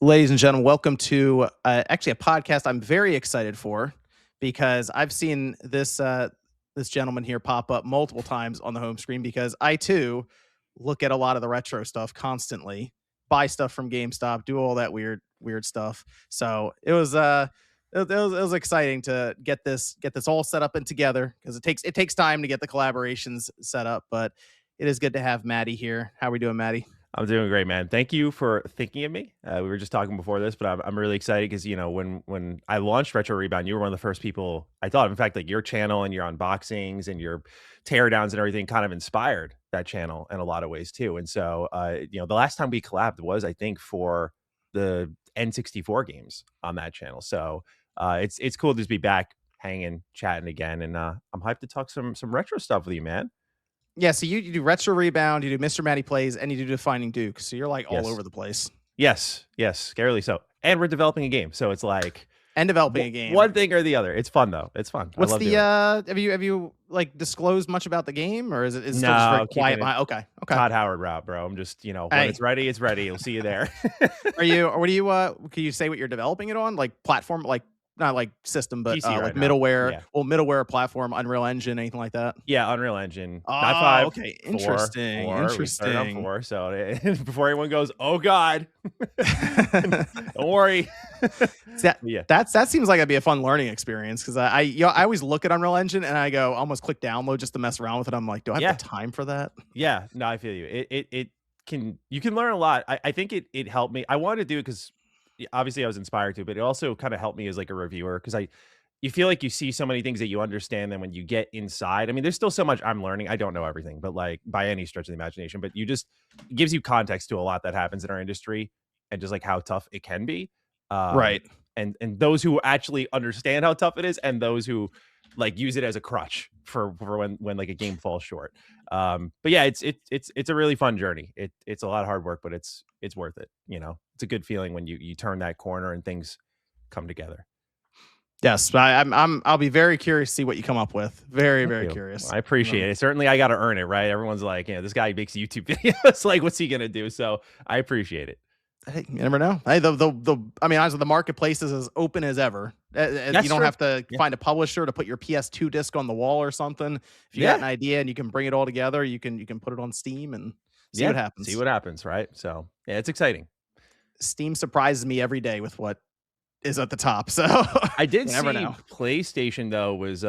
Ladies and gentlemen, welcome to actually a podcast I'm very excited for because I've seen this gentleman here pop up multiple times on the home screen because I too look at a lot of the retro stuff constantly, buy stuff from GameStop, do all that weird stuff. So it was exciting to get this all set up and together because it takes time to get the collaborations set up, but it is good to have Matty here. How are we doing, Matty? I'm doing great, man. Thank you for thinking of me. We were just talking before this, but I'm really excited because when I launched Retro Rebound, you were one of the first people I thought of. In fact, like your channel and your unboxings and your teardowns and everything kind of inspired that channel in a lot of ways too. And so, the last time we collabed was I think for the N64 games on that channel. So it's cool to just be back hanging, chatting again, and I'm hyped to talk some retro stuff with you, man. Yeah, so you do Retro Rebound, you do MrMattyPlays, and you do Defining Duke. So you're like all Yes. over the place. Yes, scarily so. And we're developing a game, so it's like And developing a game. one thing or the other. It's fun though. It's fun. What's I love the doing it. have you like disclosed much about the game, or is it still just very No, keeping quiet it behind? Okay. Okay. Todd Howard route, bro. I'm just, when Hey, it's ready, it's ready. You'll see you there. are you or what do you can you say what you're developing it on? Like platform, like not like system, but PC like right now. middleware, Yeah. well, middleware platform, Unreal Engine, anything like that? Yeah, Unreal Engine. Not Oh, 5, okay. 4, Interesting. 4. We started on Interesting. 4. So before anyone goes, oh God. Don't worry. That Yeah. that seems like it'd be a fun learning experience because I always look at Unreal Engine and I go almost click download just to mess around with it. I'm like, do I have Yeah. the time for that? Yeah. No, I feel you. You can learn a lot. I think it helped me. I wanted to do it because obviously I was inspired to, but it also kind of helped me as like a reviewer because you feel like you see so many things that you understand. Then when you get inside, I mean, there's still so much I'm learning. I don't know everything, but like by any stretch of the imagination, but it gives you context to a lot that happens in our industry and just like how tough it can be. Um, Right. and those who actually understand how tough it is and those who like use it as a crutch for when like a game falls short. But yeah, it's a really fun journey. It's a lot of hard work, but it's worth it. It's a good feeling when you turn that corner and things come together. Yes, I'll be very curious to see what you come up with. Very, Thank very you. curious. I appreciate it. Certainly, I got to earn it, right? Everyone's like, this guy makes YouTube videos. Like, what's he gonna do? So I appreciate it. Hey, you never know. Hey, I mean, honestly, the marketplace is as open as ever. That's You don't true. have to Yeah. find a publisher to put your PS2 disc on the wall or something. If you got an Yeah. idea and you can bring it all together, you can put it on Steam and see Yeah. what See happens. what happens, right? So yeah, it's exciting. Steam surprises me every day with what is at the top. So I did you never see know. PlayStation though was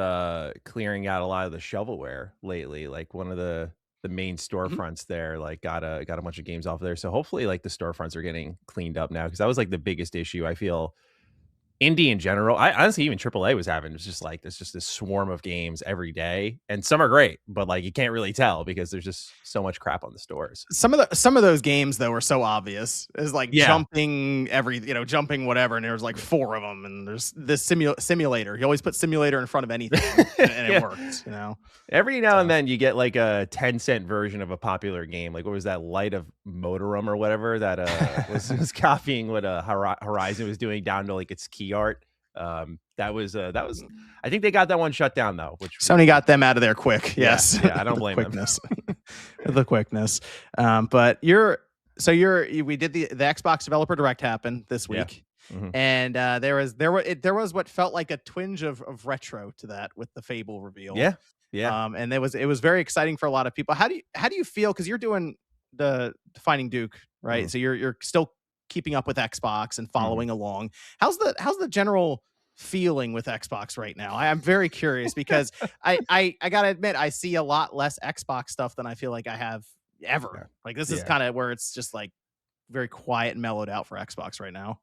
clearing out a lot of the shovelware lately. Like one of the main Mhm. storefronts there like got a bunch of games off there. So hopefully like the storefronts are getting cleaned up now because that was like the biggest issue I feel indie in general. I honestly even AAA was having it's just like there's just this swarm of games every day and some are great, but like you can't really tell because there's just so much crap on the stores. Some of those games though were so obvious. It's like Yeah. jumping whatever, and there's like four of them, and there's this simulator. You always put simulator in front of anything, and it Yeah. works. Every now and So then you get like a 10-cent version of a popular game. Like what was that Light of Motorum or whatever that was copying what Horizon was doing down to like its key art. That was I think they got that one shut down though, which Sony got them out of there quick. yeah, Yes, yeah, I don't the blame them. quickness, the quickness. But we did the Xbox Developer Direct happen this Yeah. week. Mhm. And there was what felt like a twinge of retro to that with the Fable reveal. Yeah. Yeah. And it was very exciting for a lot of people. How do you feel? Because you're doing the Defining Duke, right? Mhm. So you're still keeping up with Xbox and Mhm. following along. How's the general feeling with Xbox right now? I'm very curious because I gotta admit I see a lot less Xbox stuff than I feel like I have ever. Yeah. Like this is Yeah. kind of where it's just like very quiet and mellowed out for Xbox right now.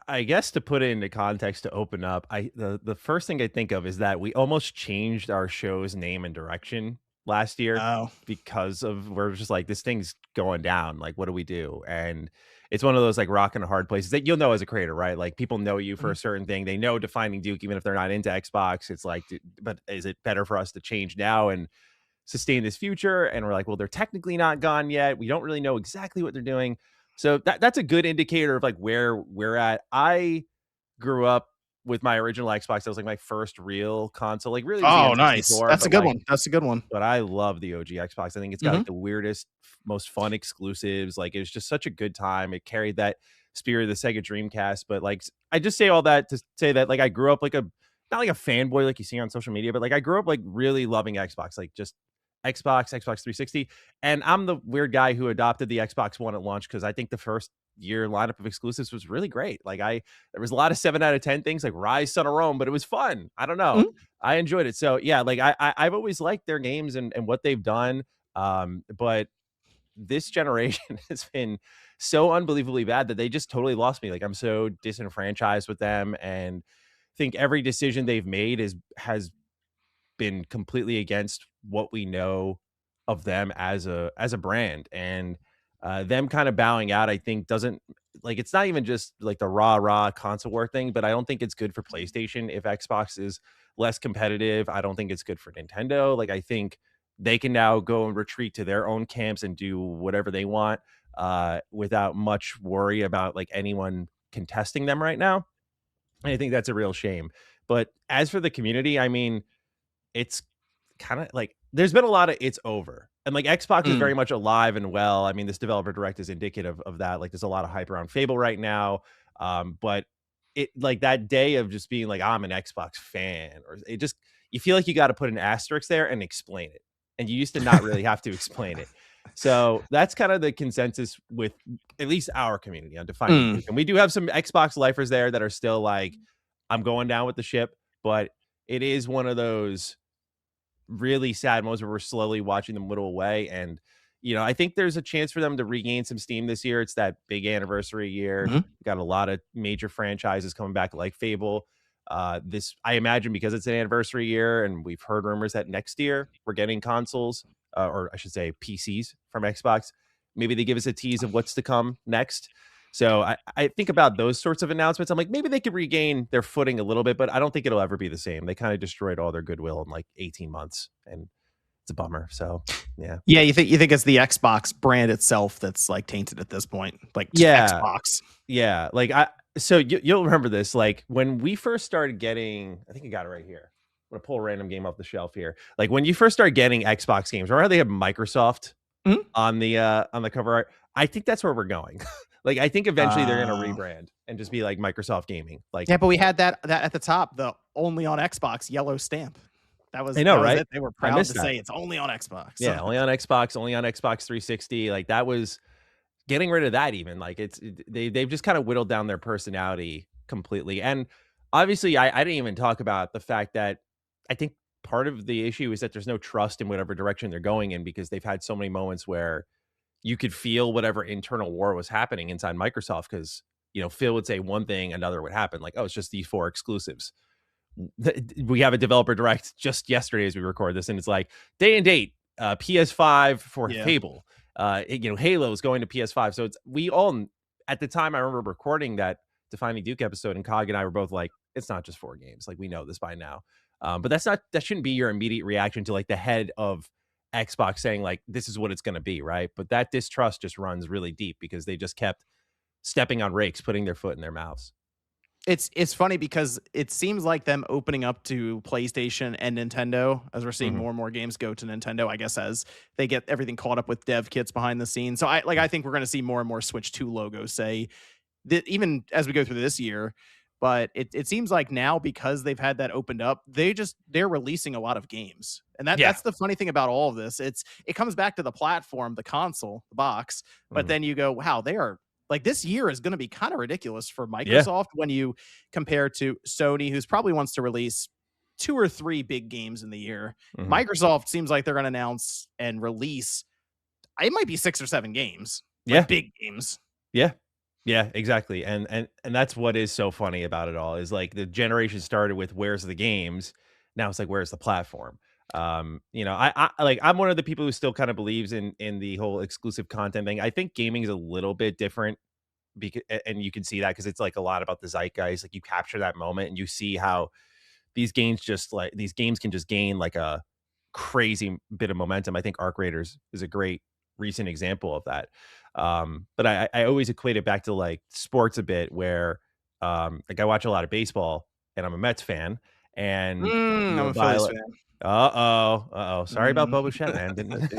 I guess to put it into context to open up, the first thing I think of is that we almost changed our show's name and direction last year Oh, because of we're just like this thing's going down. Like, what do we do? And it's one of those like rock and a hard places that you'll know as a creator, right? Like people know you for mhm. a certain thing. They know Defining Duke, even if they're not into Xbox. It's like, but is it better for us to change now and sustain this future? And we're like, well, they're technically not gone yet. We don't really know exactly what they're doing. So that's a good indicator of like where we're at. I grew up with my original Xbox. That was like my first real console. Like really it was the Oh, nice. N64, That's a but good like one. That's a good one. but I love the OG Xbox. I think it's got Mhm. like the weirdest, most fun exclusives. Like it was just such a good time. It carried that spirit of the Sega Dreamcast. But like, I just say all that to say that like I grew up like a not like a fanboy like you see on social media, but like I grew up like really loving Xbox, like just Xbox 360. And I'm the weird guy who adopted the Xbox One at launch because I think the first year lineup of exclusives was really great. Like there was a lot of 7 out of 10 things like Rise, Son of Rome, but it was fun. I don't know. Mhm. I enjoyed it. So yeah, like I've always liked their games and what they've done. But this generation has been so unbelievably bad that they just totally lost me. Like I'm so disenfranchised with them, and think every decision they've made has been completely against what we know of them as a brand. And them kind of bowing out, I think, doesn't like it's not even just like the rah console war thing, but I don't think it's good for PlayStation if Xbox is less competitive. I don't think it's good for Nintendo. Like I think they can now go and retreat to their own camps and do whatever they want without much worry about like anyone contesting them right now. And I think that's a real shame. But as for the community, I mean, it's kinda like there's been a lot of "it's over," and, like, Xbox is Mm. very much alive and well. I mean, this developer direct is indicative of that. Like, there's a lot of hype around Fable right now, but it like, that day of just being like, "I'm an Xbox fan," or it just you feel like you gotta put an asterisk there and explain it, and you used to not really have to explain it. So, that's kinda the consensus with at least our community on Defining Mm. Duke, and we do have some Xbox lifers there that are still like, "I'm going down with the ship," but it is one of those really sad moments where we're slowly watching them whittle away. And, I think there's a chance for them to regain some steam this year. It's that big anniversary year. Mhm. We got a lot of major franchises coming back like Fable. I imagine because it's an anniversary year, and we've heard rumors that next year we're getting consoles, or I should say PCs from Xbox. Maybe they give us a tease of what's to come next. So I think about those sorts of announcements. I'm like, maybe they could regain their footing a little bit, but I don't think it'll ever be the same. They kind of destroyed all their goodwill in like 18 months, and it's a bummer. So yeah. Yeah, you think it's the Xbox brand itself that's, like, tainted at this point, like, just Yeah. Xbox. Yeah. Like you'll remember this. Like when we first started getting, I think I got it right here. I'm gonna pull a random game off the shelf here. Like when you first started getting Xbox games, remember how they have Microsoft Mhm. on the cover art? I think that's where we're going. Like I think eventually they're gonna Uh, rebrand and just be like Microsoft Gaming. Like yeah, but we had that at the top, the only on Xbox yellow stamp. That was I know, that was right? it. They were I proud to missed that. say it's only on Xbox. So, Yeah, only on Xbox 360. Like that was getting rid of that even. Like they've just kind of whittled down their personality completely. And obviously I didn't even talk about the fact that I think part of the issue is that there's no trust in whatever direction they're going in because they've had so many moments where you could feel whatever internal war was happening inside Microsoft because Phil would say one thing, another would happen. Like, oh, it's just these four exclusives. We have a developer direct just yesterday as we record this, and it's like day and date, PS5 for yeah. Fable. Halo is going to PS5. So it's we all at the time I remember recording that Defining Duke episode, and Cog and I were both like, it's not just four games. Like we know this by now. But that shouldn't be your immediate reaction to like the head of Xbox saying like this is what it's going to be, right? But that distrust just runs really deep because they just kept stepping on rakes, putting their foot in their mouths. It's funny because it seems like them opening up to PlayStation and Nintendo as we're seeing Mhm. more and more games go to Nintendo, I guess, as they get everything caught up with dev kits behind the scenes. So I think we're going to see more and more Switch 2 logos say that even as we go through this year. But it seems like now because they've had that opened up, they're releasing a lot of games. And Yeah. that's the funny thing about all of this. It comes back to the platform, the console, the box, but Mhm. then you go, wow, they are like this year is going to be kind of ridiculous for Yeah. Microsoft when you compare to Sony, who's probably wants to release two or three big games in the year. Mhm. Microsoft seems like they're going to announce and release. It might be 6 or 7 games, like Yeah. big games. Yeah. Yeah, exactly. And that's what is so funny about it all is like the generation started with where's the games. Now it's like where's the platform? I like I'm one of the people who still kind of believes in the whole exclusive content thing. I think gaming is a little bit different because and you can see that because it's like a lot about the zeitgeist. Like you capture that moment and you see how these games can just gain like a crazy bit of momentum. I think Arc Raiders is a great recent example of that. But I always equate it back to like sports a bit where like I watch a lot of baseball and I'm a Mets fan. and I'm you'll a buy Phillies like, fan. uh-oh. Sorry about Mm. Bo Bichette, man. Didn't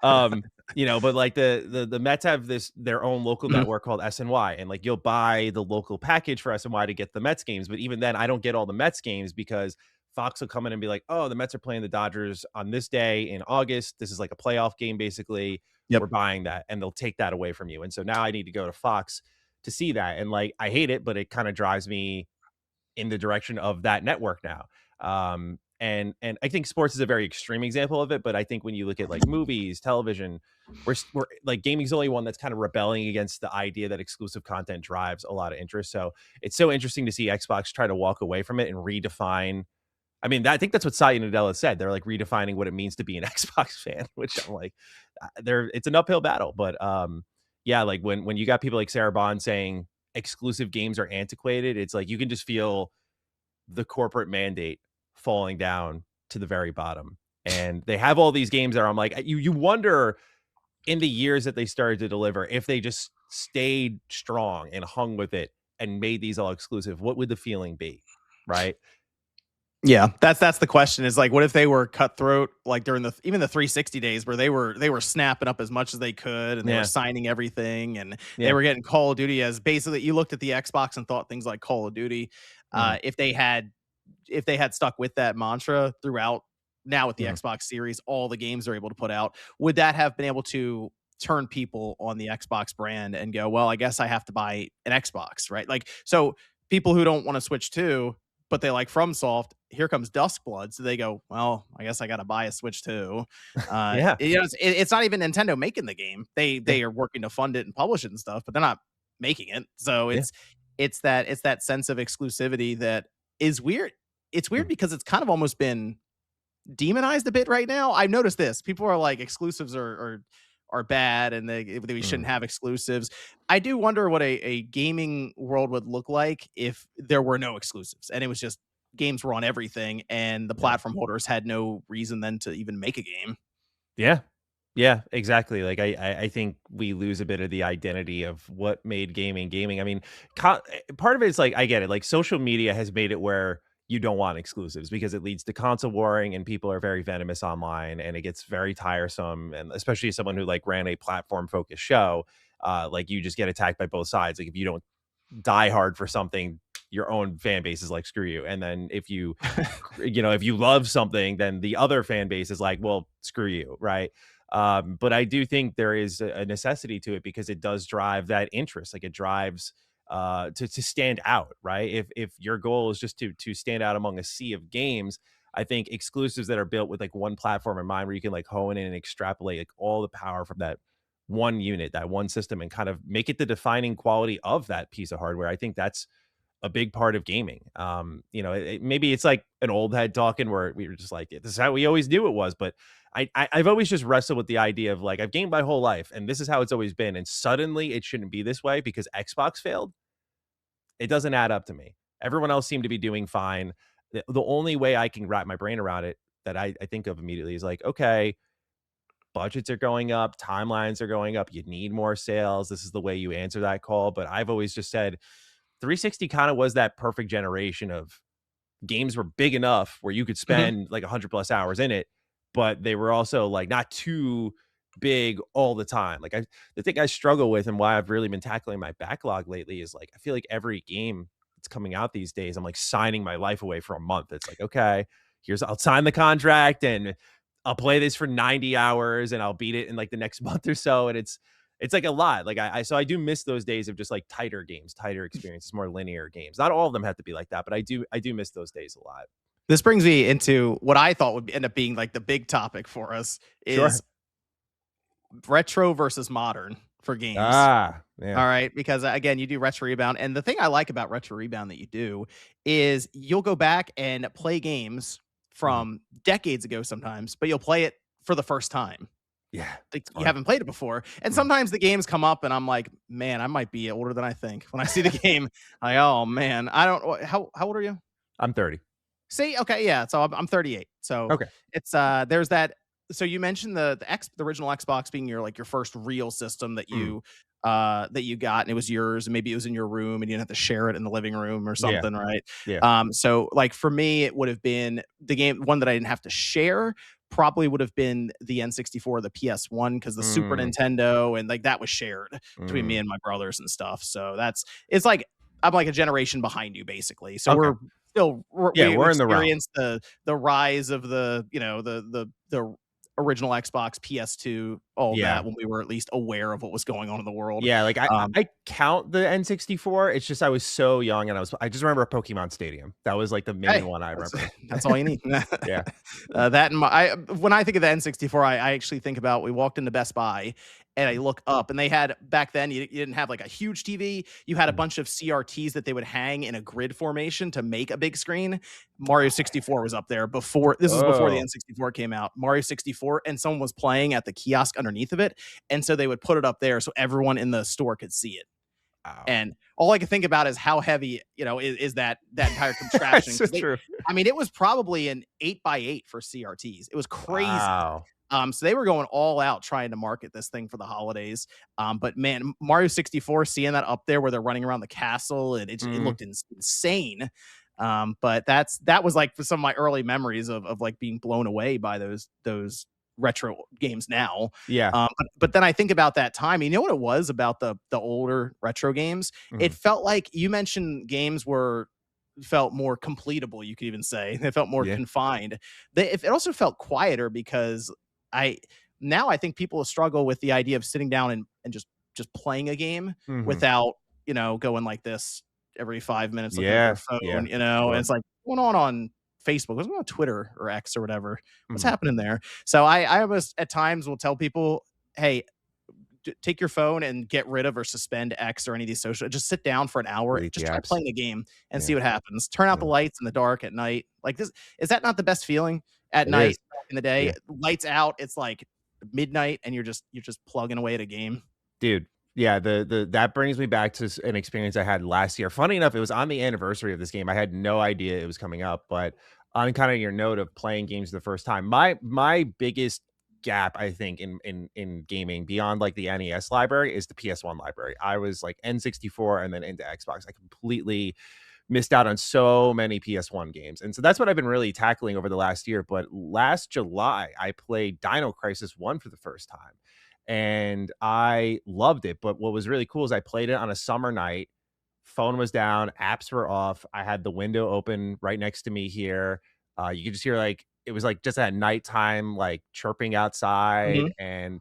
but like the Mets have their own local Mhm. network called SNY, and like you'll buy the local package for SNY to get the Mets games, but even then I don't get all the Mets games because Fox will come in and be like, "Oh, the Mets are playing the Dodgers on this day in August. This is like a playoff game basically. We're Yep. buying that." And they'll take that away from you. And so now I need to go to Fox to see that. And like I hate it, but it kind of drives me in the direction of that network now. And I think sports is a very extreme example of it, but I think when you look at like movies, television, we're like gaming's the only one that's kind of rebelling against the idea that exclusive content drives a lot of interest. So it's so interesting to see Xbox try to walk away from it and redefine. I mean, I think that's what Satya Nadella said. They're like redefining what it means to be an Xbox fan, which I'm like, it's an uphill battle. But yeah, like when you got people like Sarah Bond saying exclusive games are antiquated, it's like you can just feel the corporate mandate falling down to the very bottom. And they have all these games that I'm like, you wonder in the years that they started to deliver, if they just stayed strong and hung with it and made these all exclusive, what would the feeling be? Right. Yeah, that's the question. Is like, what if they were cutthroat, like during the even the 360 days, where they were snapping up as much as they could, and they were Yeah. signing everything, and they Yeah. were getting Call of Duty as basically you looked at the Xbox and thought things like Call of Duty. Hmm. If they had stuck with that mantra throughout, now with the Hmm. Xbox Series, all the games they're able to put out, would that have been able to turn people on the Xbox brand and go, well, I guess I have to buy an Xbox, right? Like, so people who don't want to switch to, but they like FromSoft, here comes Duskblood, so they go, well, I guess I got to buy a Switch too. Yeah. It's not even Nintendo making the game; they Yeah. they are working to fund it and publish it and stuff, but they're not making it. So Yeah. it's that sense of exclusivity that is weird. It's weird Mhm. because it's kind of almost been demonized a bit right now. I've noticed this. People are like exclusives are bad and we Mhm. shouldn't have exclusives. I do wonder what a gaming world would look like if there were no exclusives and it was just games were on everything and the Yeah. platform holders had no reason then to even make a game. Yeah. Yeah, exactly. Like I think we lose a bit of the identity of what made gaming gaming. I mean, part of it is like I get it. Like social media has made it where you don't want exclusives because it leads to console warring and people are very venomous online and it gets very tiresome. And especially as someone who like ran a platform focused show, like you just get attacked by both sides. Like if you don't die hard for something, your own fan base is like screw you. And then if you love something, then the other fan base is like, well, screw you, right? But I do think there is a necessity to it because it does drive that interest. Like it drives to stand out, right? If your goal is just to stand out among a sea of games, I think exclusives that are built with like one platform in mind, where you can like hone in and extrapolate like all the power from that one unit, that one system, and kind of make it the defining quality of that piece of hardware. I think that's a big part of gaming. Maybe it's like an old head talking where we were just like, this is how we always knew it was. But I've always just wrestled with the idea of like, I've gamed my whole life and this is how it's always been. And suddenly it shouldn't be this way because Xbox failed. It doesn't add up to me. Everyone else seemed to be doing fine. The only way I can wrap my brain around it that I think of immediately is like, okay, budgets are going up, timelines are going up, you need more sales. This is the way you answer that call. But I've always just said 360 kind of was that perfect generation of games were big enough where you could Mhm. spend like 100 plus hours in it, but they were also like not too big all the time. The thing I struggle with and why I've really been tackling my backlog lately is like I feel like every game that's coming out these days, I'm like signing my life away for a month. It's like, okay, I'll sign the contract and I'll play this for 90 hours and I'll beat it in like the next month or so. And it's like a lot. Like so I do miss those days of just like tighter games, tighter experiences, more linear games. Not all of them have to be like that, but I do miss those days a lot. This brings me into what I thought would end up being like the big topic for us is Sure. retro versus modern for games. Ah, yeah. All right, because again, you do retro rebound, and the thing I like about retro rebound that you do is you'll go back and play games Mhm. from decades ago sometimes, but you'll play it for the first time. Yeah, Like it's you fun. haven't played it before, and Mhm. sometimes the games come up, and I'm like, man, I might be older than I think. When I see the game, like, oh man, I don't. How old are you? I'm 30. See, okay, yeah. So I'm 38. So Okay. it's there's that. So you mentioned the original Xbox being your first real system that Mhm. you that you got and it was yours, and maybe it was in your room and you didn't have to share it in the living room or Yeah. something, right? Yeah. So like for me, it would have been the game one that I didn't have to share. Probably would have been the N64 or the PS1 because the Super Mm, Nintendo and like that was shared between me mm. and my brothers and stuff. So it's like I'm like a generation behind you basically. So Okay. we're still Yeah, we we're in the realm. experienced the rise of the the original Xbox, PS2, all Yeah. that when we were at least aware of what was going on in the world. Yeah, like, I Um, I count the N64, it's just I was so young, and I just remember Pokemon Stadium. That was, like, the main Hey, one I that's remember. that's all you need. Yeah. That and my when I think of the N64, I actually think about we walked into Best Buy and I look up and they had back then you didn't have like a huge TV. You had a Mm. bunch of CRTs that they would hang in a grid formation to make a big screen. Mario 64 was up there before this was before the Oh, N64 came out. Mario 64 and someone was playing at the kiosk underneath of it. And so they would put it up there so everyone in the store could see it. wow. And all I can think about is how heavy, is that entire contraption That's so because true. I mean, it was probably an 8x8 for CRTs. It was crazy. Wow. So they were going all out trying to market this thing for the holidays. But man, Mario 64, seeing that up there where they're running around the castle and it Mm, looked insane. But that was like for some of my early memories of like being blown away by those retro games now. yeah. But then I think about that time. You know what it was about the older retro games? It Mhm. felt like you mentioned games were felt more completable, you could even say. They felt more Yeah. confined. It also felt quieter because I now I think people struggle with the idea of sitting down and just playing a game Mhm. without, going like this every 5 minutes looking at their Yeah, yeah, phone, for and sure. it's like, "What's going on Facebook? What's going on Twitter or X or whatever? What's Mhm. happening there?" So I almost at times will tell people, "Hey, take your phone and get rid of or suspend X or any of these social. Just sit down for an hour. Delete the Just try apps. playing a game and see Yeah, what happens. Turn out the yeah. lights in the dark at night. Like this, is that not the best feeling at It is. night back in the day? Yeah. Lights out. It's like midnight, and you're just plugging away at a game. Dude, yeah, the that brings me back to an experience I had last year. Funny enough, it was on the anniversary of this game. I had no idea it was coming up, but on kind of your note of playing games the first time, my biggest gap, I think, in gaming beyond like the NES library is the PS1 library. I was like N64 and then into Xbox. I completely missed out on so many PS1 games. And so that's what I've been really tackling over the last year. But last July, I played Dino Crisis 1 for the first time and I loved it. But what was really cool is I played it on a summer night. Phone was down, apps were off. I had the window open right next to me here. You could just hear like it was like just at nighttime, like chirping outside, Mhm. and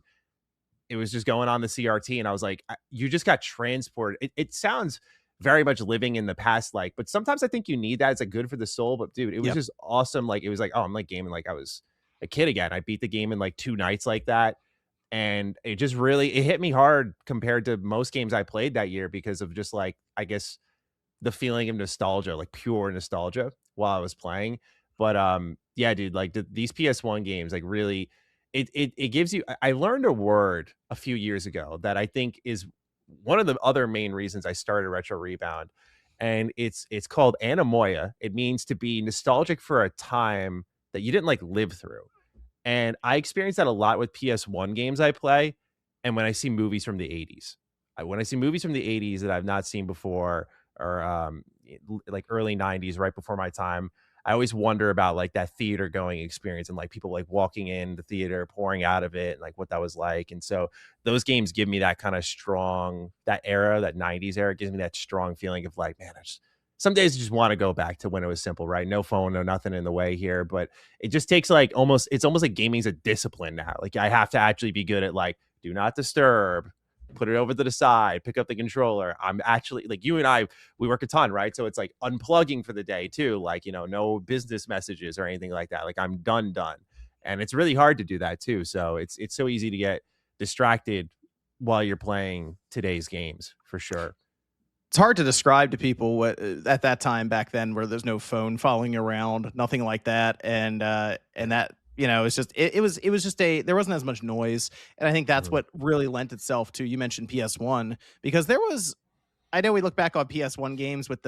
it was just going on the CRT, and I was like, "You just got transported." It sounds very much living in the past, like, but sometimes I think you need that. It's like good for the soul. But dude, it was Yep. just awesome. Like it was like, oh, I'm like gaming like I was a kid again. I beat the game in like 2 nights like that, and it just really it hit me hard compared to most games I played that year because of just like I guess the feeling of nostalgia, like pure nostalgia while I was playing. But yeah, dude, like these PS1 games, like really, it gives you. I learned a word a few years ago that I think is one of the other main reasons I started Retro Rebound, and it's called anemoia. It means to be nostalgic for a time that you didn't like live through. And I experience that a lot with PS1 games I play, and when I see movies from the '80s. When I see movies from the '80s that I've not seen before, or like early '90s, right before my time, I always wonder about like that theater going experience and like people like walking in the theater, pouring out of it, and like what that was like. And so those games give me that kind of strong that era, that '90s era, gives me that strong feeling of like, man, some days I just want to go back to when it was simple, right? No phone, no nothing in the way here, but it just takes like almost it's almost like gaming's a discipline now. Like I have to actually be good at like do not disturb, put it over to the side, pick up the controller. I'm actually like you and I, we work a ton, right? So it's like unplugging for the day too. Like, no business messages or anything like that. Like I'm done. And it's really hard to do that too. So it's so easy to get distracted while you're playing today's games for sure. It's hard to describe to people what at that time back then where there's no phone following you around, nothing like that, and that it's just it was just a there wasn't as much noise, and I think that's Mhm. what really lent itself to you mentioned PS1 because there was I know we look back on PS1 games with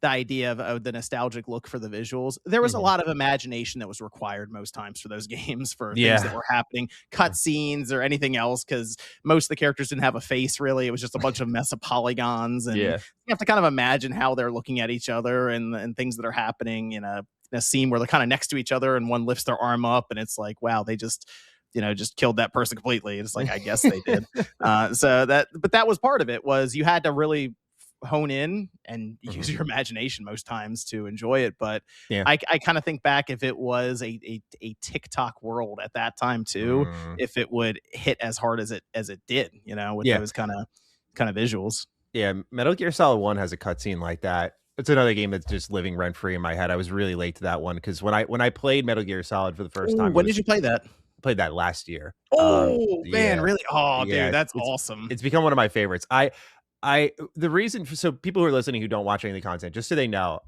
the idea of the nostalgic look for the visuals. There was a Mhm. lot of imagination that was required most times for those games for things that Yeah. were happening, Yeah. cutscenes or anything else, because most of the characters didn't have a face really. It was just a bunch of mess of polygons, and Yeah. you have to kind of imagine how they're looking at each other and things that are happening in a scene where they're kind of next to each other and one lifts their arm up and it's like, wow, they just just killed that person completely. It's like, I guess they did. But that was part of it, was you had to really hone in and use Mhm. your imagination most times to enjoy it. But Yeah. I kind of think back, if it was a TikTok world at that time too, Mm. if it would hit as hard as it did, with Yeah. those kind of visuals. Yeah, Metal Gear Solid 1 has a cutscene like that. It's another game that's just living rent free in my head. I was really late to that one because when I played Metal Gear Solid for the first Ooh, time, it when did was you play that? played that last year. Oh man, Yeah, really? Oh, yeah, dude, that's it's awesome. it's become one of my favorites. The reason for, so people who are listening who don't watch any of the content, just so they know,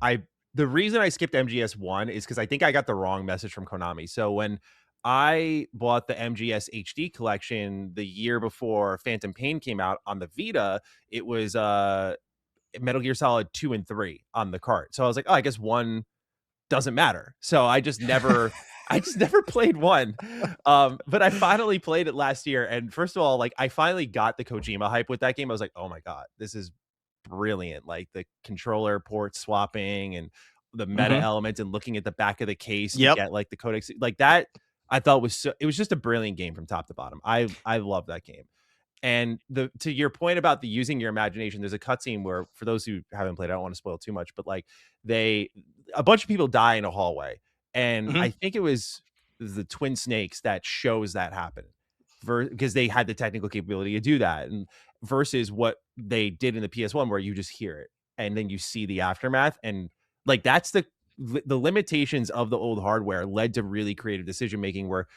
the reason I skipped MGS1 is because I think I got the wrong message from Konami. So when I bought the MGS HD collection the year before Phantom Pain came out on the Vita, it was Metal Gear Solid 2 and 3 on the cart. So I was like, "Oh, I guess 1 doesn't matter." So I just never played 1. But I finally played it last year, and first of all, like, I finally got the Kojima hype with that game. I was like, "Oh my god, this is brilliant." Like, the controller port swapping and the meta Mhm. element and looking at the back of the case to Yep. get, like, the codex, like, that I thought was it was just a brilliant game from top to bottom. I love that game. And the to your point about the using your imagination, there's a cutscene where, for those who haven't played, I don't want to spoil too much, but like they a bunch of people die in a hallway. And Mhm. I think it was the Twin Snakes that shows that happen. Because they had the technical capability to do that. And versus what they did in the PS1 where you just hear it and then you see the aftermath. And like that's the limitations of the old hardware led to really creative decision making where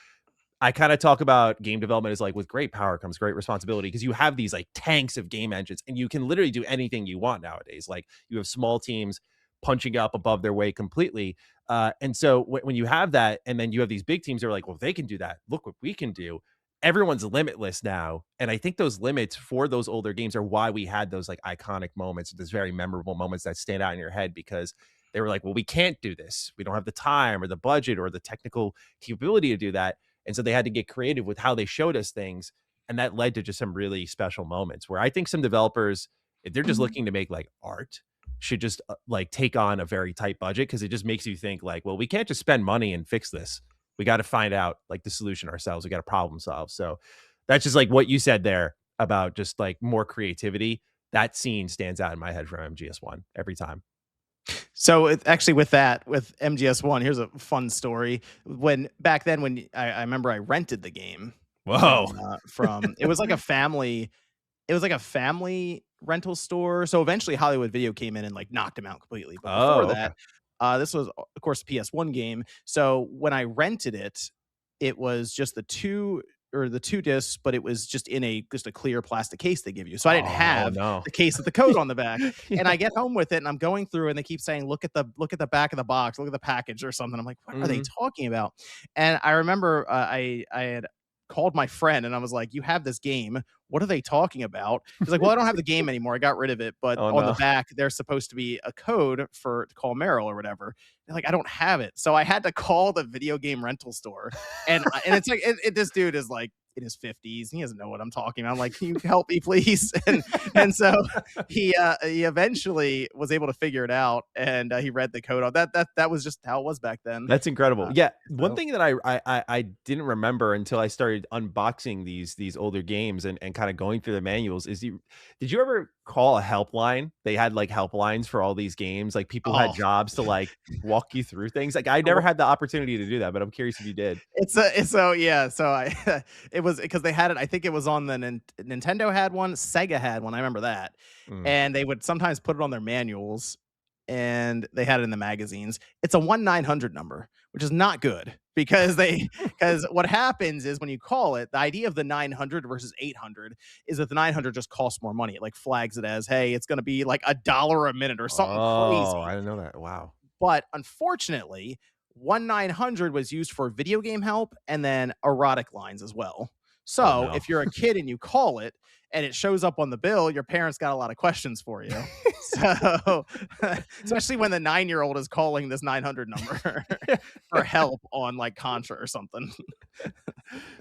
I kind of talk about game development as like, with great power comes great responsibility, because you have these like tanks of game engines and you can literally do anything you want nowadays. Like you have small teams punching up above their weight completely. And so when you have that, and then you have these big teams that are like, well, if they can do that, look what we can do. Everyone's limitless now. And I think those limits for those older games are why we had those like iconic moments, those very memorable moments that stand out in your head, because they were like, well, we can't do this. We don't have the time or the budget or the technical capability to do that, and so they had to get creative with how they showed us things. And that led to just some really special moments where I think some developers, if they're just looking to make like art, should just like take on a very tight budget, because it just makes you think like, well, we can't just spend money and fix this. We got to find out like the solution ourselves. We got to problem solve. So that's just like what you said there about just like more creativity. That scene stands out in my head from MGS1 every time. So actually, with that, with MGS1, here's a fun story. When back then, when I remember I rented the game Whoa. from it was like a family, it was like a family rental store. So eventually Hollywood Video came in and like knocked him out completely. But before Oh, okay. that, this was of course a PS1 game. So when I rented it, it was just the two discs, but it was just in just a clear plastic case they give you. So I didn't Oh have no. the case with the code on the back. And Yeah. I get home with it and I'm going through and they keep saying, look at the back of the box, look at the package or something. I'm like, what are they Mhm. talking about? And I remember I had called my friend and I was like, you have this game. What are they talking about? He's like, well, I don't have the game anymore. I got rid of it. But Oh on the no. back, there's supposed to be a code to call Meryl or whatever. They're like, I don't have it. So I had to call the video game rental store. And it's like, this dude is like in his 50s. He doesn't know what I'm talking about. I'm like, can you help me, please? And so he eventually was able to figure it out, and he read the code on that was just how it was back then. That's incredible. Uh, Yeah, one so thing that I didn't remember until I started unboxing these older games and kind of going through the manuals is, did you ever call a helpline? They had like helplines for all these games, like people who had oh, jobs to like walk you through things. Like I never had the opportunity to do that, but I'm curious if you did. it's so yeah. So I it was because they had it. I think it was on the Nintendo had one, Sega had one. I remember that, Mm. and they would sometimes put it on their manuals, and they had it in the magazines. It's a 1-900 number, which is not good because what happens is when you call it, the idea of the 900 versus 800 is that the 900 just costs more money. It like flags it as, hey, it's going to be like $1 a minute or something Oh, I crazy. didn't know that. Wow. But unfortunately, 1-900 was used for video game help and then erotic lines as well. Oh So no. if you're a kid and you call it, and it shows up on the bill, your parents got a lot of questions for you. So, especially when the 9-year-old is calling this 900 number for help on like Contra or something.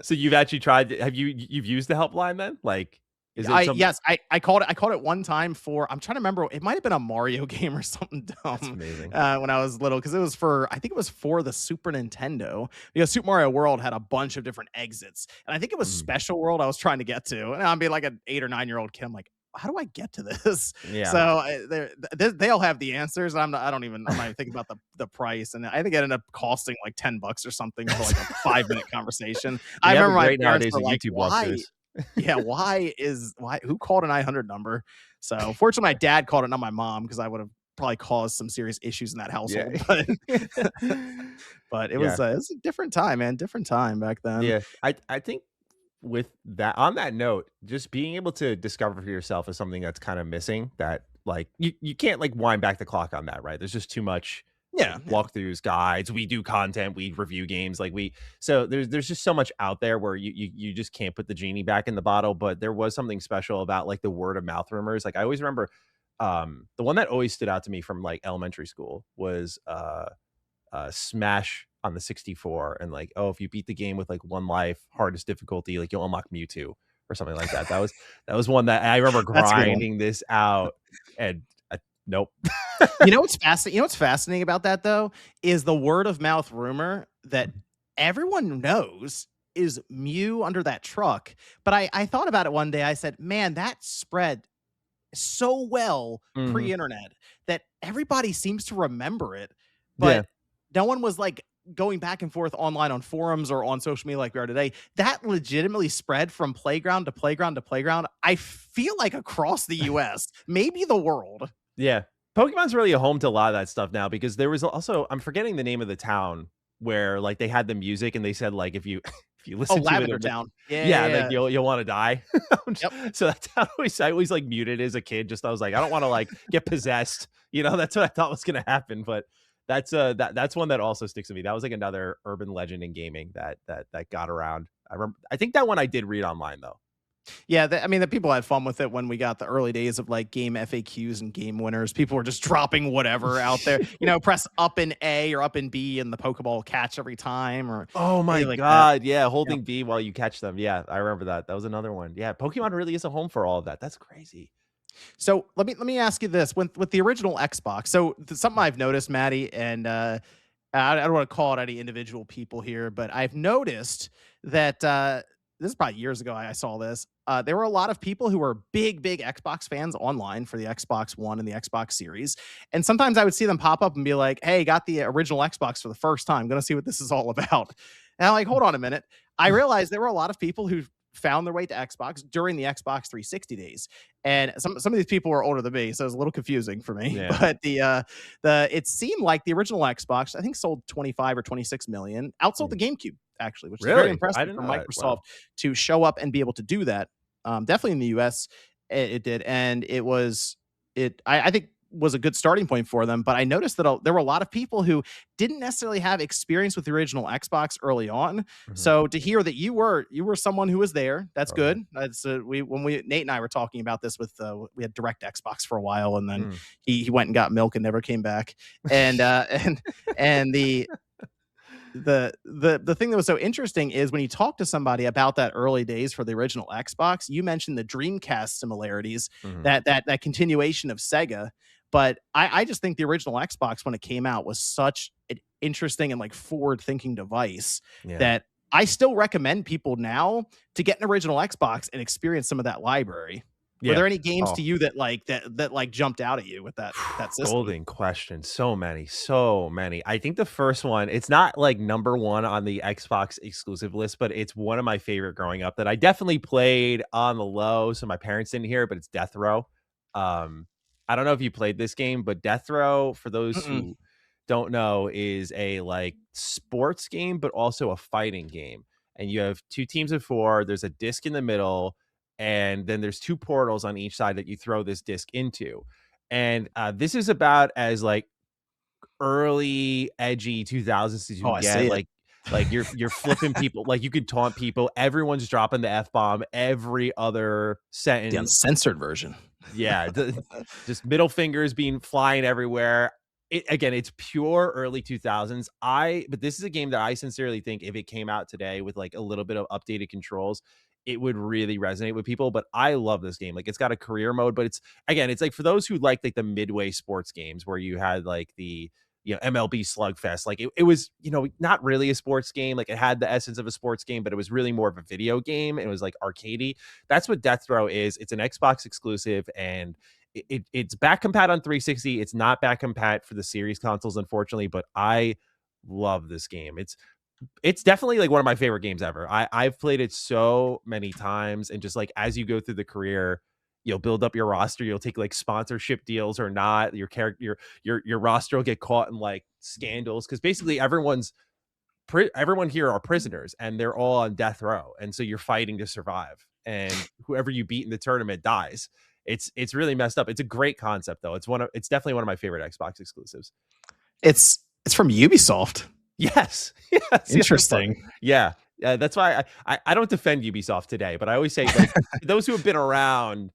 So you've actually tried you've used the helpline then? Like, is it I some yes, I called it one time for, I'm trying to remember, it might have been a Mario game or something That's dumb, amazing. when I was little, because it was for, I think it was for the Super Nintendo, because Super Mario World had a bunch of different exits, and I think it was Mhm. Special World I was trying to get to, and I'm being like an 8 or 9-year-old kid, I'm like, "How do I get to this?" Yeah. So, they'll have the answers, and I'm not even thinking about the price, and I think it ended up costing like $10 or something for like a 5-minute conversation. I They have it remember my great parents nowadays were with like, YouTube "Why?" walkthroughs. Yeah, why who called a 900 number? So, fortunately, my dad called it, not my mom, because I would have probably caused some serious issues in that Yeah. household, but Yeah. it was a different time, man, different time back then. Yeah. I think with that on that note, just being able to discover for yourself is something that's kind of missing that like you can't like wind back the clock on that, right? There's just too much like Yeah, yeah. walkthroughs, guides, we do content, we review games, like so there's just so much out there where you just can't put the genie back in the bottle. But there was something special about like the word of mouth rumors. Like I always remember the one that always stood out to me from like elementary school was Smash on the 64 and like, oh, if you beat the game with like one life, hardest difficulty, like you'll unlock Mewtwo or something like that. That was one that I remember That's a good one. grinding this out and nope. You know what's fascinating about that, though, is the word of mouth rumor that everyone knows is Mew under that truck, but I thought about it one day, I said, "Man, that spread so well Mhm. pre-internet that everybody seems to remember it, Yeah. but no one was like going back and forth online on forums or on social media like we are today. That legitimately spread from playground to playground to playground. I feel like across the US, maybe the world." Yeah. Pokemon's really a home to a lot of that stuff now because there was also I'm forgetting the name of the town where like they had the music and they said like if you if you Oh, listen to it, Lavender Town. Yeah, yeah, yeah, like yeah. you'll want to die. Yep. So that's how I always like muted as a kid. Just I was like, I don't want to like get possessed. That's what I thought was gonna happen. But that's one that also sticks with me. That was like another urban legend in gaming that got around. I think that one I did read online though. Yeah, I mean, the people had fun with it when we got the early days of like game FAQs and game winners. People were just dropping whatever out there. Press up in A or up in B, and the Pokeball will catch every time, or Oh my anything like that. god, yeah, Yep. holding B while you catch them. Yeah, I remember that. That was another one. Yeah, Pokemon really is a home for all of that. That's crazy. So let me ask you this: with the original Xbox, so something I've noticed, Matty, and I don't want to call it any individual people here, but I've noticed that this is probably years ago. I saw this. There were a lot of people who were big Xbox fans online for the Xbox One and the Xbox Series, and sometimes I would see them pop up and be like, "Hey, got the original Xbox for the first time. Going to see what this is all about." And I'm like, "Hold on a minute." I realized there were a lot of people who found their way to Xbox during the Xbox 360 days, and some of these people were older than me, so it was a little confusing for me. Yeah. But the it seemed like the original Xbox, I think, sold 25 or 26 million, outsold the Mhm. GameCube actually, which is very Really? I impressive didn't for know that. Microsoft Wow. to show up and be able to do that. Definitely in the US, it did, and I think was a good starting point for them. But I noticed that there were a lot of people who didn't necessarily have experience with the original Xbox early on. Mhm. So to hear that you were someone who was there, that's Oh, yeah. good. That's we when we Nate and I were talking about this with we had Direct Xbox for a while, and then Mm. he went and got milk and never came back. And and the thing that was so interesting is when you talk to somebody about that early days for the original Xbox, you mentioned the Dreamcast similarities, Mhm. that continuation of Sega. But I just think the original Xbox when it came out was such an interesting and like forward thinking device Yeah. that I still recommend people now to get an original Xbox and experience some of that library. Were Yeah. there any games Oh. to you that like jumped out at you with that system? Golden question. So many, so many. I think the first one, it's not like number one on the Xbox exclusive list, but it's one of my favorite growing up that I definitely played on the low, so my parents didn't hear it, but it's Death Row. Um, I don't know if you played this game, but Death Row, for those Mm-mm. who don't know, is a like sports game, but also a fighting game. And you have two teams of four. There's a disc in the middle, and then there's two portals on each side that you throw this disc into. And this is about as like early edgy 2000s as you Oh, can I get. see it. Like Like you're flipping people, like you could taunt people. Everyone's dropping the F-bomb every other The sentence. uncensored version. Yeah, just middle fingers being flying everywhere. Again, it's pure early 2000s. But this is a game that I sincerely think if it came out today with like a little bit of updated controls, it would really resonate with people. But I love this game. Like it's got a career mode, but it's like for those who like the midway sports games where you had like the MLB Slugfest. Like it was, not really a sports game. Like it had the essence of a sports game, but it was really more of a video game. It was like arcadey. That's what Death Row is. It's an Xbox exclusive, and it's back compat on 360. It's not back compat for the series consoles, unfortunately, but I love this game. It's definitely like one of my favorite games ever. I've played it so many times, and just like as you go through the career, you'll build up your roster. You'll take like sponsorship deals or not. Your character, your roster will get caught in like scandals because basically everyone here are prisoners and they're all on death row, and so you're fighting to survive. And whoever you beat in the tournament dies. It's really messed up. It's a great concept though. It's definitely one of my favorite Xbox exclusives. It's from Ubisoft. Yes. Yes. Interesting. Yeah. That's why I don't defend Ubisoft today, but I always say like those who have been around,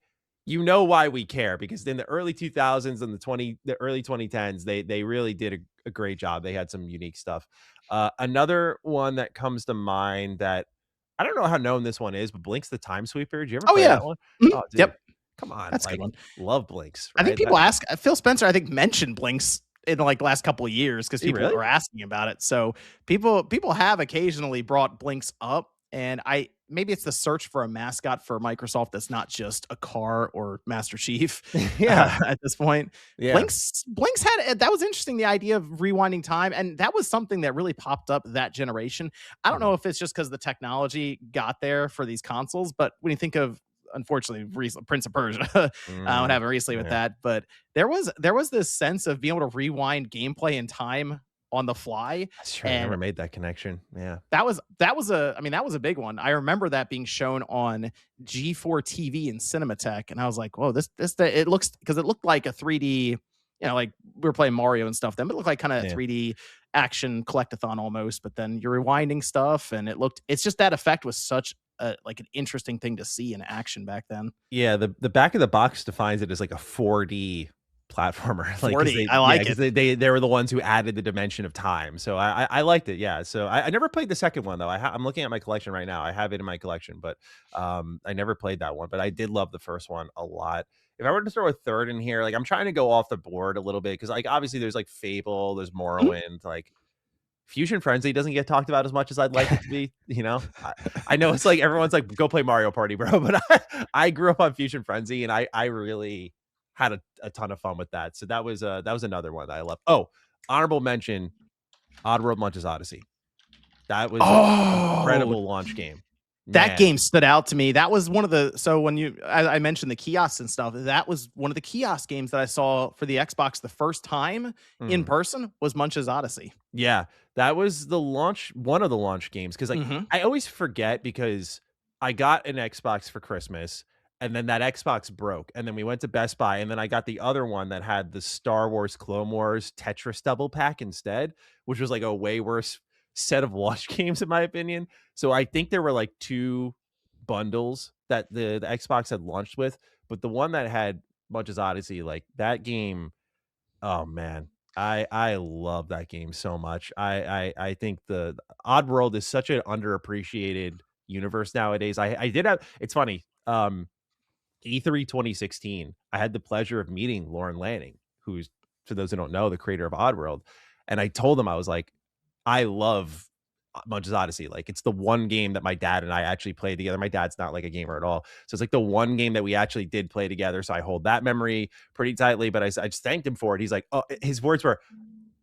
why we care, because in the early 2000s and the early 2010s, they really did a great job. They had some unique stuff. Another one that comes to mind that I don't know how known this one is, but Blinks the Time Sweeper. Did you ever Oh play yeah. that one? Mhm. Oh, dude, Yep. come on. That's a good Like one. love Blinks, I think right? people ask Phil Spencer, I think, mentioned Blinks in like last couple of years because He people really? are asking about it. So people have occasionally brought Blinks up, and maybe it's the search for a mascot for Microsoft that's not just a car or Master Chief Yeah. at this point. Yeah. Blinks had that was interesting, the idea of rewinding time, and that was something that really popped up that generation. I don't know if it's just because the technology got there for these consoles, but when you think of, unfortunately, Prince of Persia, what happened recently with Yeah. that, but there was this sense of being able to rewind gameplay in time on the fly, That's true. I and never made that connection. Yeah. that was a big one. I remember that being shown on G4 TV in Cinematech, and I was like, "Whoa, it looks," because it looked like a 3D, like we were playing Mario and stuff. Then it looked like kind of Yeah. 3D action collectathon almost, but then you're rewinding stuff, and it's just that effect was such like an interesting thing to see in action back then. Yeah, the back of the box defines it as like a 4D platformer, like because 40, I like it. they were the ones who added the dimension of time. So I liked it. Yeah. So I never played the second one though. I'm looking at my collection right now. I have it in my collection, but I never played that one. But I did love the first one a lot. If I were to throw a third in here, like I'm trying to go off the board a little bit because like obviously there's like Fable, there's Mhm. Morrowind, like Fusion Frenzy doesn't get talked about as much as I'd like it to be. I know it's like everyone's like, go play Mario Party, bro. But I grew up on Fusion Frenzy, and I really had a ton of fun with that. So that was another one that I loved. Oh, honorable mention, Oddworld Munch's Odyssey. That was an Oh, incredible launch game. that Man. game stood out to me. That was one of the so when I mentioned the kiosks and stuff, that was one of the kiosk games that I saw for the Xbox the first time in Mm. person was Munch's Odyssey. Yeah, that was one of the launch games, because like Mhm. I always forget because I got an Xbox for Christmas, and then that Xbox broke, and then we went to Best Buy, and then I got the other one that had the Star Wars Clone Wars Tetris double pack instead, which was like a way worse set of launch games in my opinion. So I think there were like two bundles that the Xbox had launched with, but the one that had Munch's Odyssey, like that game. Oh man, I love that game so much. I think the Oddworld is such an underappreciated universe nowadays. I did have it's funny. E3 2016, I had the pleasure of meeting Lauren Lanning, who's, for those who don't know, the creator of Oddworld. And I told him, I was like, I love Munch's Odyssey. Like, it's the one game that my dad and I actually played together. My dad's not like a gamer at all. So it's like the one game that we actually did play together. So I hold that memory pretty tightly, but I just thanked him for it. He's like, oh, his words were,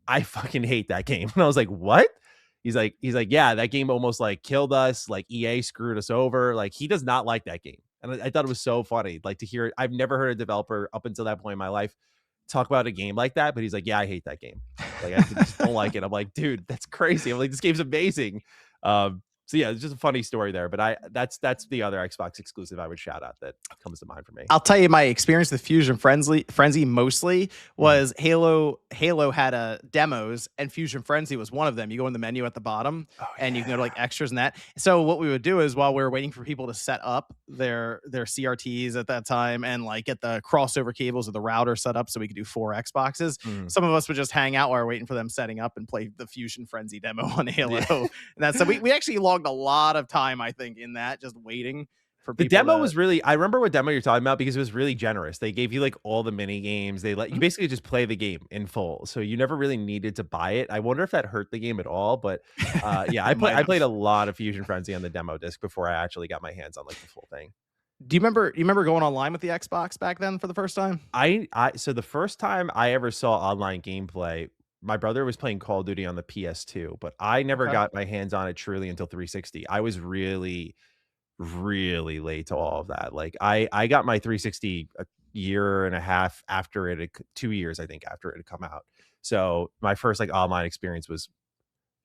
I fucking hate that game. And I was like, what? He's like, yeah, that game almost like killed us. Like EA screwed us over. Like he does not like that game. And I thought it was so funny, like to hear it. I've never heard a developer up until that point in my life talk about a game like that. But he's like, yeah, I hate that game. Like I just don't like it. I'm like, dude, that's crazy. I'm like, this game's amazing. So yeah, it's just a funny story there. But that's the other Xbox exclusive I would shout out that comes to mind for me. I'll tell you my experience with Fusion Frenzy mostly Mhm. was Halo had demos, and Fusion Frenzy was one of them. You go in the menu at the bottom, Oh and you can go to yeah. like extras and that. So what we would do is while we were waiting for people to set up their CRTs at that time and like get the crossover cables or the router set up so we could do 4 Xboxes, Mm. some of us would just hang out while we're waiting for them setting up and play the Fusion Frenzy demo on Halo. Yeah. And that's so we actually logged a lot of time, I think, in that just waiting for The people demo to. was really I remember what demo you're talking about because it was really generous. They gave you, like, all the mini games. They let you Mhm. basically just play the game in full, so you never really needed to buy it. I wonder if that hurt the game at all, but, yeah, It might I played have. a lot of Fusion Frenzy on the demo disc before I actually got my hands on, like, the full thing. Do you remember going online with the Xbox back then for the first time? I so the first time I ever saw online gameplay, my brother was playing Call of Duty on the PS2, but I never Okay. got my hands on it truly until 360. I was really late to all of that. Like I got my 360 a year and a half after it had 2 years I think after it had come out. So my first like online experience was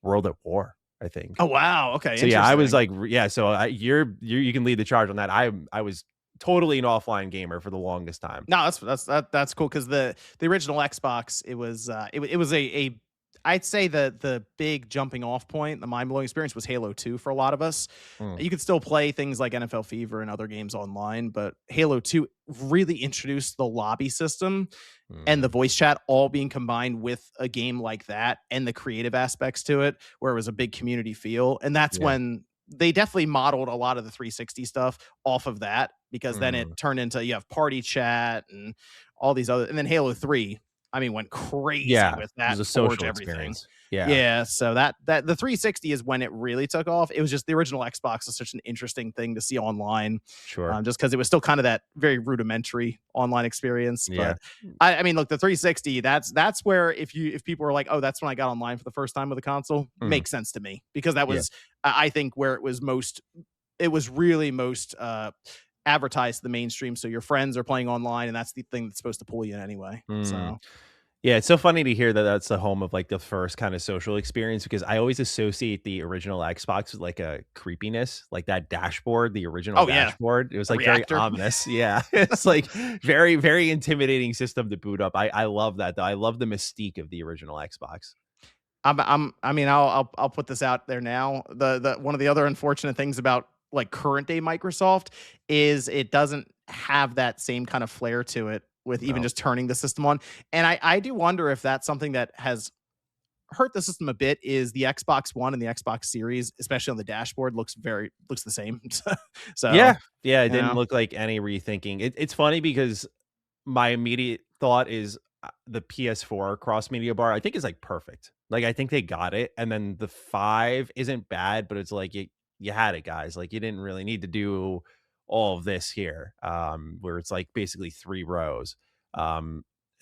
World at War, I think. Oh, wow, okay, So yeah, I was interesting. like yeah, so you can lead the charge on that. I was totally an offline gamer for the longest time. No, that's cool because the original Xbox, it was a I'd say the big jumping off point, the mind blowing experience was Halo 2 for a lot of us. Mm, You could still play things like NFL Fever and other games online, but Halo 2 really introduced the lobby system and the mm, voice chat all being combined with a game like that and the creative aspects to it, where it was a big community feel. And that's yeah. when they definitely modeled a lot of the 360 stuff off of that because then it Mm, turned into you have party chat and all these other, and then Halo 3, I mean, went crazy yeah, with it that was a Forge social everything. experience. Yeah, Yeah, so that the 360 is when it really took off. It was just the original Xbox is such an interesting thing to see online, sure. just because it was still kind of that very rudimentary online experience. Yeah. But I mean, look, the 360, that's where if people were like, oh, that's when I got online for the first time with a console, Mhm, makes sense to me because that yeah. was I think where it was really most advertised to the mainstream. So your friends are playing online, and that's the thing that's supposed to pull you in anyway. Mm. So Yeah, it's so funny to hear that that's the home of, like, the first kinda social experience because I always associate the original Xbox with, like, a creepiness, like, that dashboard, the original oh yeah, dashboard, it was, the like, very reactor. ominous, yeah, it's, like, very intimidating system to boot up, I love that, though, I love the mystique of the original Xbox. I mean, I'll put this out there now. The one of the other unfortunate things about like current day Microsoft is it doesn't have that same kind of flair to it with even No. just turning the system on. And I do wonder if that's something that has hurt the system a bit is the Xbox One and the Xbox Series, especially on the dashboard, looks the same. So, Yeah, yeah, it you didn't know. look like any rethinking. It's funny because my immediate thought is, the PS4 cross media bar, I think is, like, perfect. Like, I think they got it, and then the 5 isn't bad, but it's like, you had it, guys. Like, you didn't really need to do all of this here, where it's, like, basically 3 rows.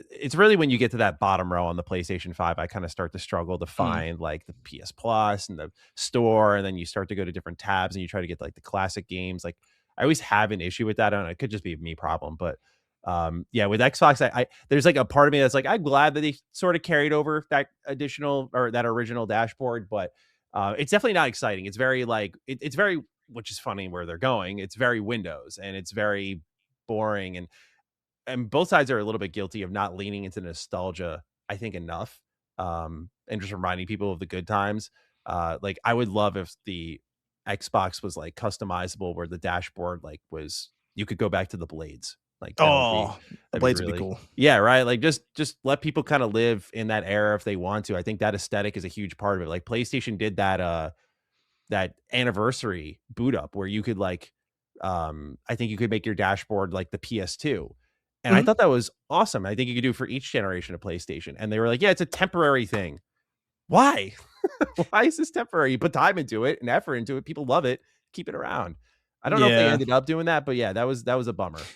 It's really when you get to that bottom row on the PlayStation 5, I kinda start to struggle to Mm, find, like, the PS Plus and the store, and then you start to go to different tabs, and you try to get, like, the classic games, like, I always have an issue with that, and it could just be a me problem, but yeah, with Xbox, I there's like a part of me that's like, I'm glad that they sort of carried over that additional or that original dashboard, but it's definitely not exciting. It's very like it's very, which is funny where they're going. It's very Windows and it's very boring, and both sides are a little bit guilty of not leaning into nostalgia, I think, enough, and just reminding people of the good times. Like I would love if the Xbox was like customizable, where the dashboard like was you could go back to the blades. Like oh, the that'd be blades would be really cool. yeah, right. Like just let people kind of live in that era if they want to. I think that aesthetic is a huge part of it. Like PlayStation did that anniversary boot up where you could like I think you could make your dashboard like the PS2. And I Mhm. thought that was awesome. I think you could do it for each generation of PlayStation. And they were like, "Yeah, it's a temporary thing." Why? Why is this temporary? You put time into it and effort into it. People love it. Keep it around. I don't know if they Yeah. ended up doing that, but yeah, that was a bummer.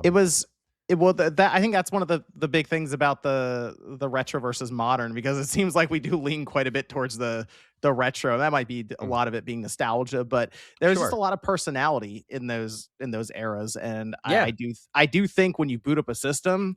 It Um, was it well, that I think that's one of the big things about the retro versus modern because it seems like we do lean quite a bit towards the retro. That might be a Mm, lot of it being nostalgia, but there's just a sure. lot of personality in those eras. And Yeah. I do think when you boot up a system,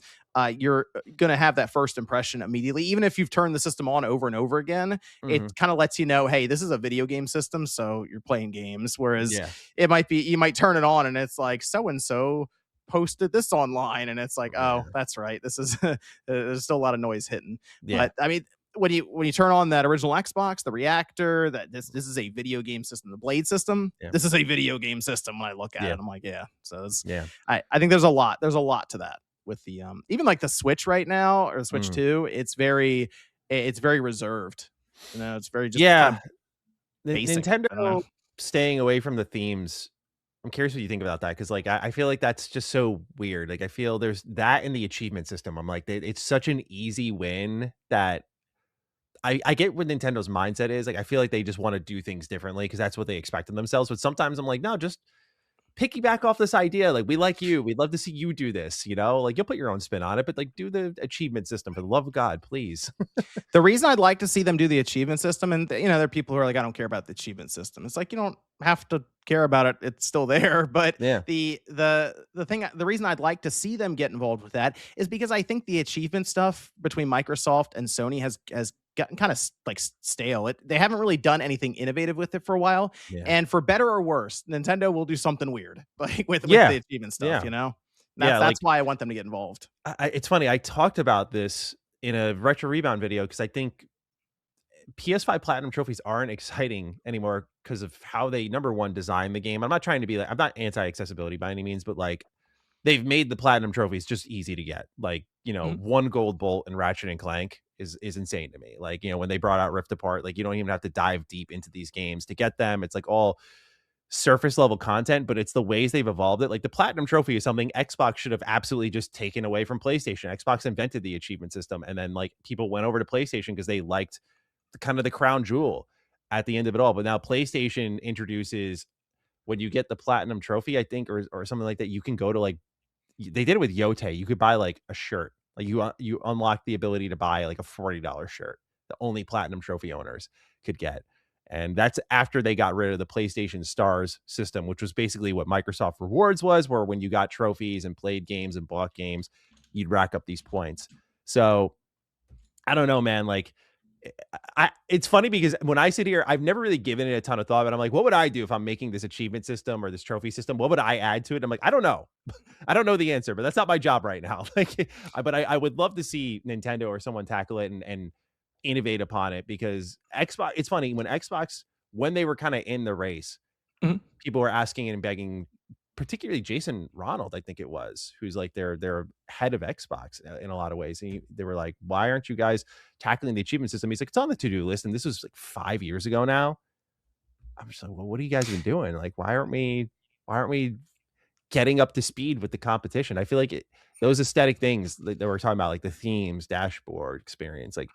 you're gonna have that first impression immediately. Even if you've turned the system on over and over again, it Mhm. kind of lets you know, hey, this is a video game system, so you're playing games. Whereas Yeah. it might be you might turn it on and it's like so and so posted this online, and it's like, oh, Yeah. that's right. This is there's still a lot of noise hitting. Yeah. But I mean, when you turn on that original Xbox, the reactor, that this is a video game system, the Blade system, Yeah. this is a video game system. When I look at Yeah. it, I'm like, yeah. So it's, Yeah. I think there's a lot to that with the even like the Switch right now or the Switch Mm. 2, it's very reserved. You know, it's very just kind Yeah. of basic. I don't know. Nintendo staying away from the themes. I'm curious what you think about that because, like, I feel like that's just so weird. Like, I feel there's that in the achievement system. I'm like, it's such an easy win that I get what Nintendo's mindset is. Like, I feel like they just want to do things differently because that's what they expect of themselves. But sometimes I'm like, no, just piggyback off this idea. Like, we like you. We'd love to see you do this. You know, like you'll put your own spin on it, but like do the achievement system for the love of God, please. The reason I'd like to see them do the achievement system, and you know, there are people who are like, I don't care about the achievement system. It's like you don't have to care about it; it's still there. But Yeah. the reason I'd like to see them get involved with that is because I think the achievement stuff between Microsoft and Sony has gotten kind of like stale. They haven't really done anything innovative with it for a while, Yeah. and for better or worse, Nintendo will do something weird like with Yeah. the achievement stuff. Yeah. You know, Yeah. that's Like, why I want them to get involved. it's funny. I talked about this in a retro rebound video because I think PS5 Platinum trophies aren't exciting anymore because of how they number one design the game. I'm not trying to be like I'm not anti accessibility by any means, but like they've made the platinum trophies just easy to get. Like, Mhm. one gold bolt in Ratchet and Clank is insane to me. Like, when they brought out Rift Apart, like you don't even have to dive deep into these games to get them. It's like all surface level content, but it's the ways they've evolved it. Like the platinum trophy is something Xbox should have absolutely just taken away from PlayStation. Xbox invented the achievement system, and then like people went over to PlayStation because they liked kind of the crown jewel at the end of it all. But now PlayStation introduces when you get the platinum trophy, I think, or something like that, you can go to like they did it with Yote. You could buy like a shirt. Like you unlock the ability to buy like a $40 shirt that only platinum trophy owners could get. And that's after they got rid of the PlayStation Stars system, which was basically what Microsoft Rewards was, where when you got trophies and played games and bought games, you'd rack up these points. So I don't know, man. Like, it's funny because when I sit here, I've never really given it a ton of thought, but I'm like, what would I do if I'm making this achievement system or this trophy system? What would I add to it? I'm like, I don't know. I don't know the answer, but that's not my job right now. Like, I would love to see Nintendo or someone tackle it and innovate upon it because Xbox, it's funny when they were kind of in the race, Mhm. people were asking and begging, particularly Jason Ronald, I think it was, who's like their head of Xbox in a lot of ways. And they were like, "Why aren't you guys tackling the achievement system?" He's like, "It's on the to-do list." And this was like 5 years ago now. I'm just like, "Well, what have you guys been doing? Like, why aren't we getting up to speed with the competition?" I feel like those aesthetic things that we're talking about, like the themes, dashboard experience, like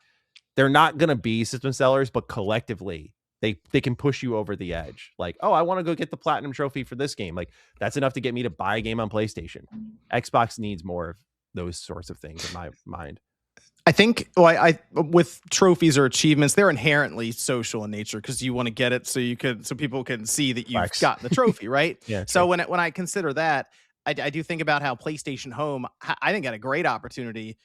they're not gonna be system sellers, but collectively they can push you over the edge. Like, oh, I want to go get the platinum trophy for this game. Like, that's enough to get me to buy a game on PlayStation. Xbox needs more of those sorts of things in my mind. I think I with trophies or achievements, they're inherently social in nature because you want to get it so people can see that you've Flex. gotten the trophy, right? Yeah, So true. when I consider that, I do think about how PlayStation Home, I think, had a great opportunity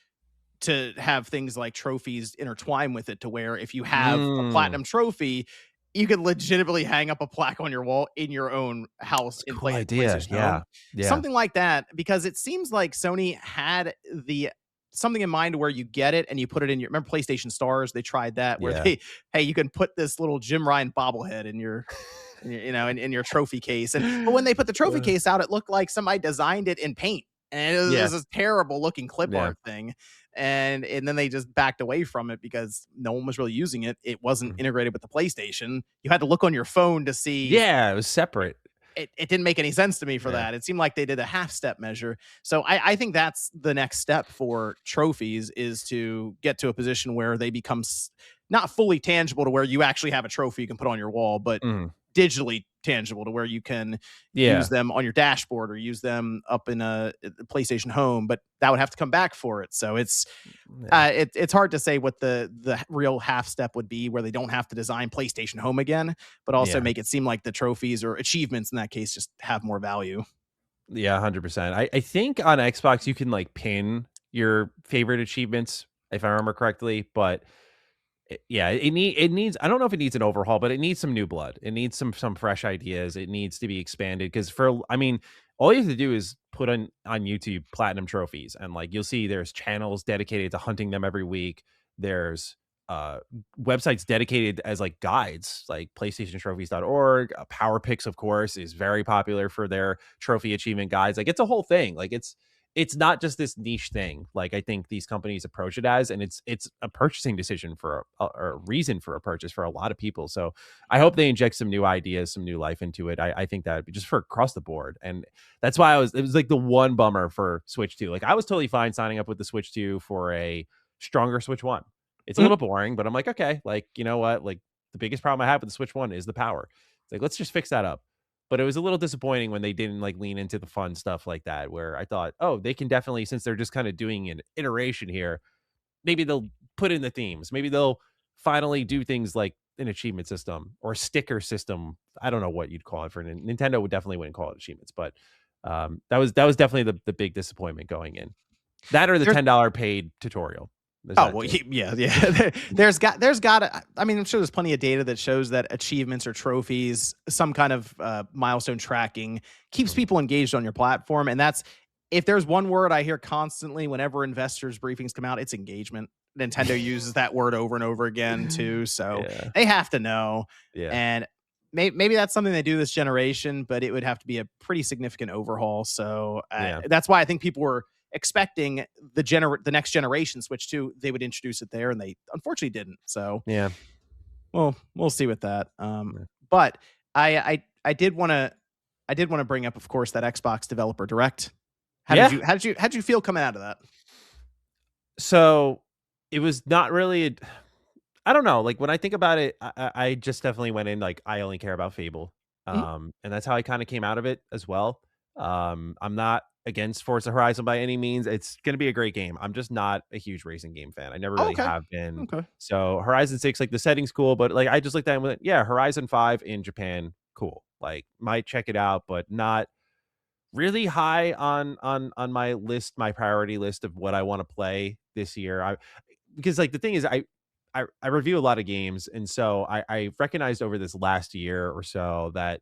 to have things like trophies intertwine with it, to where if you have a Mm, platinum trophy, you could legitimately hang up a plaque on your wall in your own house it's a in cool idea. PlayStation Home. Yeah. Yeah. Something like that, because it seems like Sony had the something in mind where you get it and you put it in your, remember PlayStation Stars? They tried that where Yeah. hey, you can put this little Jim Ryan bobblehead in your trophy case. But when they put the trophy Yeah. case out, it looked like somebody designed it in paint. And it Yeah. was this terrible looking clip Yeah. art thing. And then they just backed away from it because no one was really using it. It wasn't Mm. integrated with the PlayStation. You had to look on your phone to see. Yeah, it was separate. It didn't make any sense to me for Yeah. that. It seemed like they did a half step measure. So I think that's the next step for trophies, is to get to a position where they become not fully tangible to where you actually have a trophy you can put on your wall, but Mm. digitally tangible to where you can use Yeah. them on your dashboard or use them up in a PlayStation Home, but that would have to come back for it. So Yeah. it's hard to say what the real half step would be where they don't have to design PlayStation Home again, but also Yeah. make it seem like the trophies or achievements in that case just have more value. Yeah, 100%. I think on Xbox you can like pin your favorite achievements if I remember correctly, but yeah, it needs I don't know if it needs an overhaul, but it needs some new blood. It needs some fresh ideas. It needs to be expanded because for I mean, all you have to do is put on YouTube platinum trophies and like you'll see there's channels dedicated to hunting them every week. There's uh websites dedicated as like guides, like playstationtrophies.org. Power Picks, of course, is very popular for their trophy achievement guides. Like it's a whole thing. Like it's not just this niche thing like I think these companies approach it as, and it's a purchasing decision for or a reason for a purchase for a lot of people. So I hope they inject some new ideas, some new life into it. I think that would be just for across the board, and that's why it was like the one bummer for Switch 2. Like I was totally fine signing up with the Switch 2 for a stronger Switch 1. It's a Mhm. little boring, but I'm like, okay, like you know what, like the biggest problem I have with the Switch 1 is the power. It's like let's just fix that up. But it was a little disappointing when they didn't like lean into the fun stuff like that, where I thought, oh, they can definitely, since they're just kind of doing an iteration here, maybe they'll put in the themes. Maybe they'll finally do things like an achievement system or a sticker system. I don't know what you'd call it for Nintendo would definitely wouldn't call it achievements, but that was definitely the big disappointment going in. That or the There's $10 paid tutorial. There's Oh, that well, too. yeah, yeah. There's got I mean, I'm sure there's plenty of data that shows that achievements or trophies, some kind of milestone tracking keeps Mhm. people engaged on your platform. And that's if there's one word I hear constantly whenever investors briefings come out, it's engagement. Nintendo uses that word over and over again too, so Yeah. they have to know. Yeah. And maybe that's something they do this generation, but it would have to be a pretty significant overhaul. So Yeah. that's why I think people were expecting the next generation Switch 2, they would introduce it there, and they unfortunately didn't. So, Yeah. well, we'll see with that. Yeah. But I did wanna bring up, of course, that Xbox Developer Direct. Yeah. How did you feel coming out of that? So it was not really I don't know, like, when I think about it, I just definitely went in, like, I only care about Fable, Mhm. and that's how I kinda came out of it as well. I'm not against Forza Horizon by any means, it's gonna be a great game. I'm just not a huge racing game fan, I never Oh, really okay. have been. Okay. So, Horizon 6, like, the setting's cool, but, like, I just looked at it and went, "Yeah, Horizon 5 in Japan, cool." Like, might check it out, but not really high on my list, my priority list of what I wanna play this year. I because like the thing is I review a lot of games, and so I recognized over this last year or so that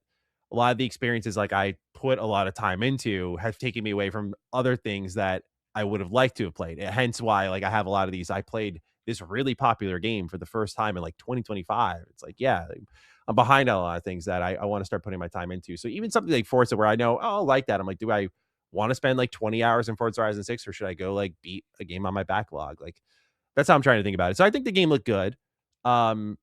a lot of the experiences like I put a lot of time into have taken me away from other things that I would have liked to have played. Hence why like I have a lot of these. I played this really popular game for the first time in like 2025. It's like, yeah, like, I'm behind on a lot of things that I want to start putting my time into. So even something like Forza where I know, oh, I'll like that. I'm like, do I want to spend like 20 hours in Forza Horizon 6 or should I go like beat a game on my backlog? Like that's how I'm trying to think about it. So I think the game looked good. Um,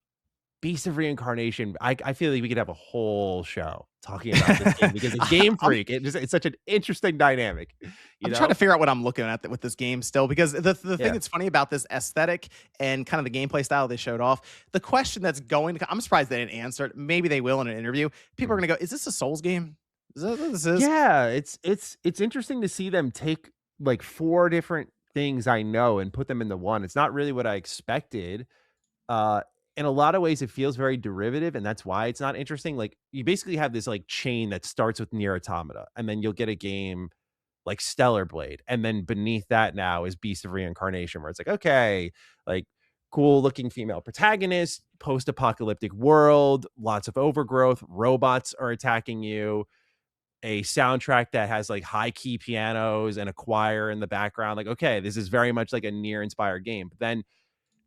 Beast of Reincarnation, I feel like we could have a whole show talking about this game because a Game I'm Freak, it's such an interesting dynamic, you I'm trying to know? figure out what I'm looking at with this game still because the thing Yeah. that's funny about this aesthetic and kind of the gameplay style they showed off, the question that's going to I'm surprised they didn't answer it. Maybe they will in an interview. People are Mhm. going to go, "Is this a Souls game? Is that what this is?" Yeah, it's interesting to see them take like 4 different things I know and put them into one. It's not really what I expected. Uh, in a lot of ways, it feels very derivative, and that's why it's not interesting. Like, you basically have this like chain that starts with Nier Automata, and then you'll get a game like Stellar Blade, and then beneath that now is Beast of Reincarnation, where it's like, okay, like cool looking female protagonist, post-apocalyptic world, lots of overgrowth, robots are attacking you, a soundtrack that has like high key pianos and a choir in the background. Like, okay, this is very much like a Nier inspired game. But then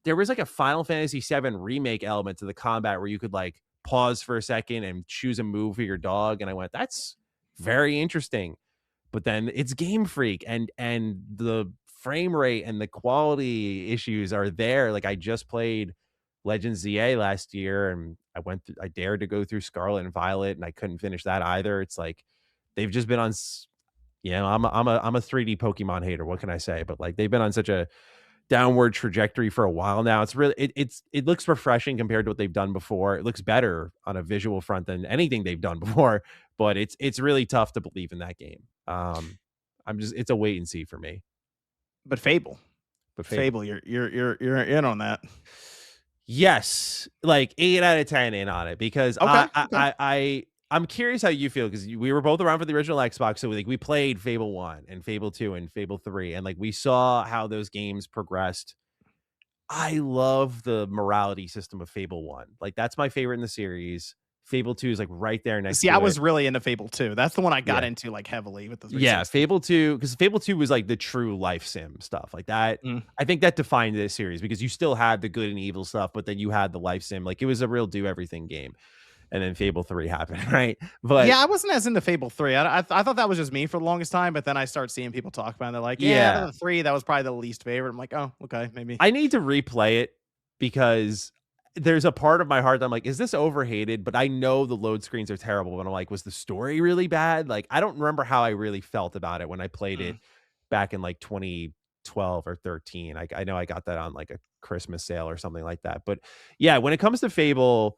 there was like a Final Fantasy VII remake element to the combat where you could like pause for a second and choose a move for your dog. And I went, that's very interesting. But then it's Game Freak and the frame rate and the quality issues are there. Like I just played Legends ZA last year and I dared to go through Scarlet and Violet and I couldn't finish that either. It's like they've just been on I'm a 3D Pokemon hater. What can I say? But like they've been on such a downward trajectory for a while now. It's really it looks refreshing compared to what they've done before. It looks better on a visual front than anything they've done before, but it's really tough to believe in that game. It's a wait and see for me. But Fable, But Fable. Fable, you're in on that. Yes, like 8 out of 10 in on it because Okay. I'm curious how you feel because we were both around for the original Xbox, so we played Fable 1 and Fable 2 and Fable 3, and like we saw how those games progressed. I love the morality system of Fable 1. Like that's my favorite in the series. Fable 2 is like right there next See, to I it. was really into Fable 2. That's the one I got Yeah. into like heavily with the Yeah, 360. Fable 2, because Fable 2 was like the true life sim stuff. Like that, Mm. I think that defined this series because you still had the good and evil stuff, but then you had the life sim. Like it was a real do everything game. And then Fable 3 happened, right? But Yeah, I wasn't as into Fable 3. I thought that was just me for the longest time, but then I start seeing people talk about it. And they're like, yeah, yeah, the 3, that was probably the least favorite. I'm like, oh, okay, maybe. I need to replay it because there's a part of my heart that I'm like, is this overhated? But I know the load screens are terrible. But I'm like, was the story really bad? Like, I don't remember how I really felt about it when I played it Mm. back in like 2012 or 13. I know I got that on like a Christmas sale or something like that. But yeah, when it comes to Fable,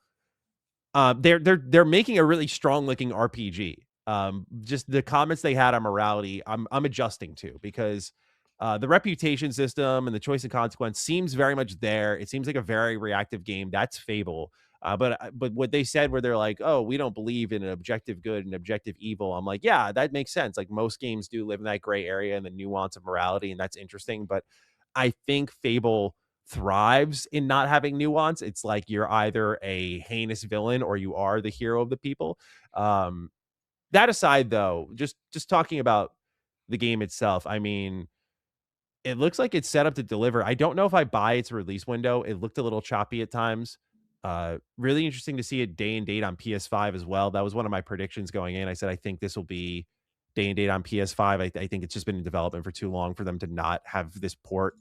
they're making a really strong looking RPG. Just the comments they had on morality, I'm adjusting to because the reputation system and the choice and consequence seems very much there. It seems like a very reactive game. That's Fable. But what they said where they're like, oh, we don't believe in an objective good and objective evil. I'm like, yeah, that makes sense. Like most games do live in that gray area and the nuance of morality, and that's interesting. But I think Fable thrives in not having nuance. It's like you're either a heinous villain or you are the hero of the people. Um, that aside, though, just talking about the game itself, I mean, it looks like it's set up to deliver. I don't know if I buy its release window. It looked a little choppy at times. Really interesting to see it day and date on PS5 as well. That was one of my predictions going in. I said I think this will be day and date on PS5. I think it's just been in development for too long for them to not have this port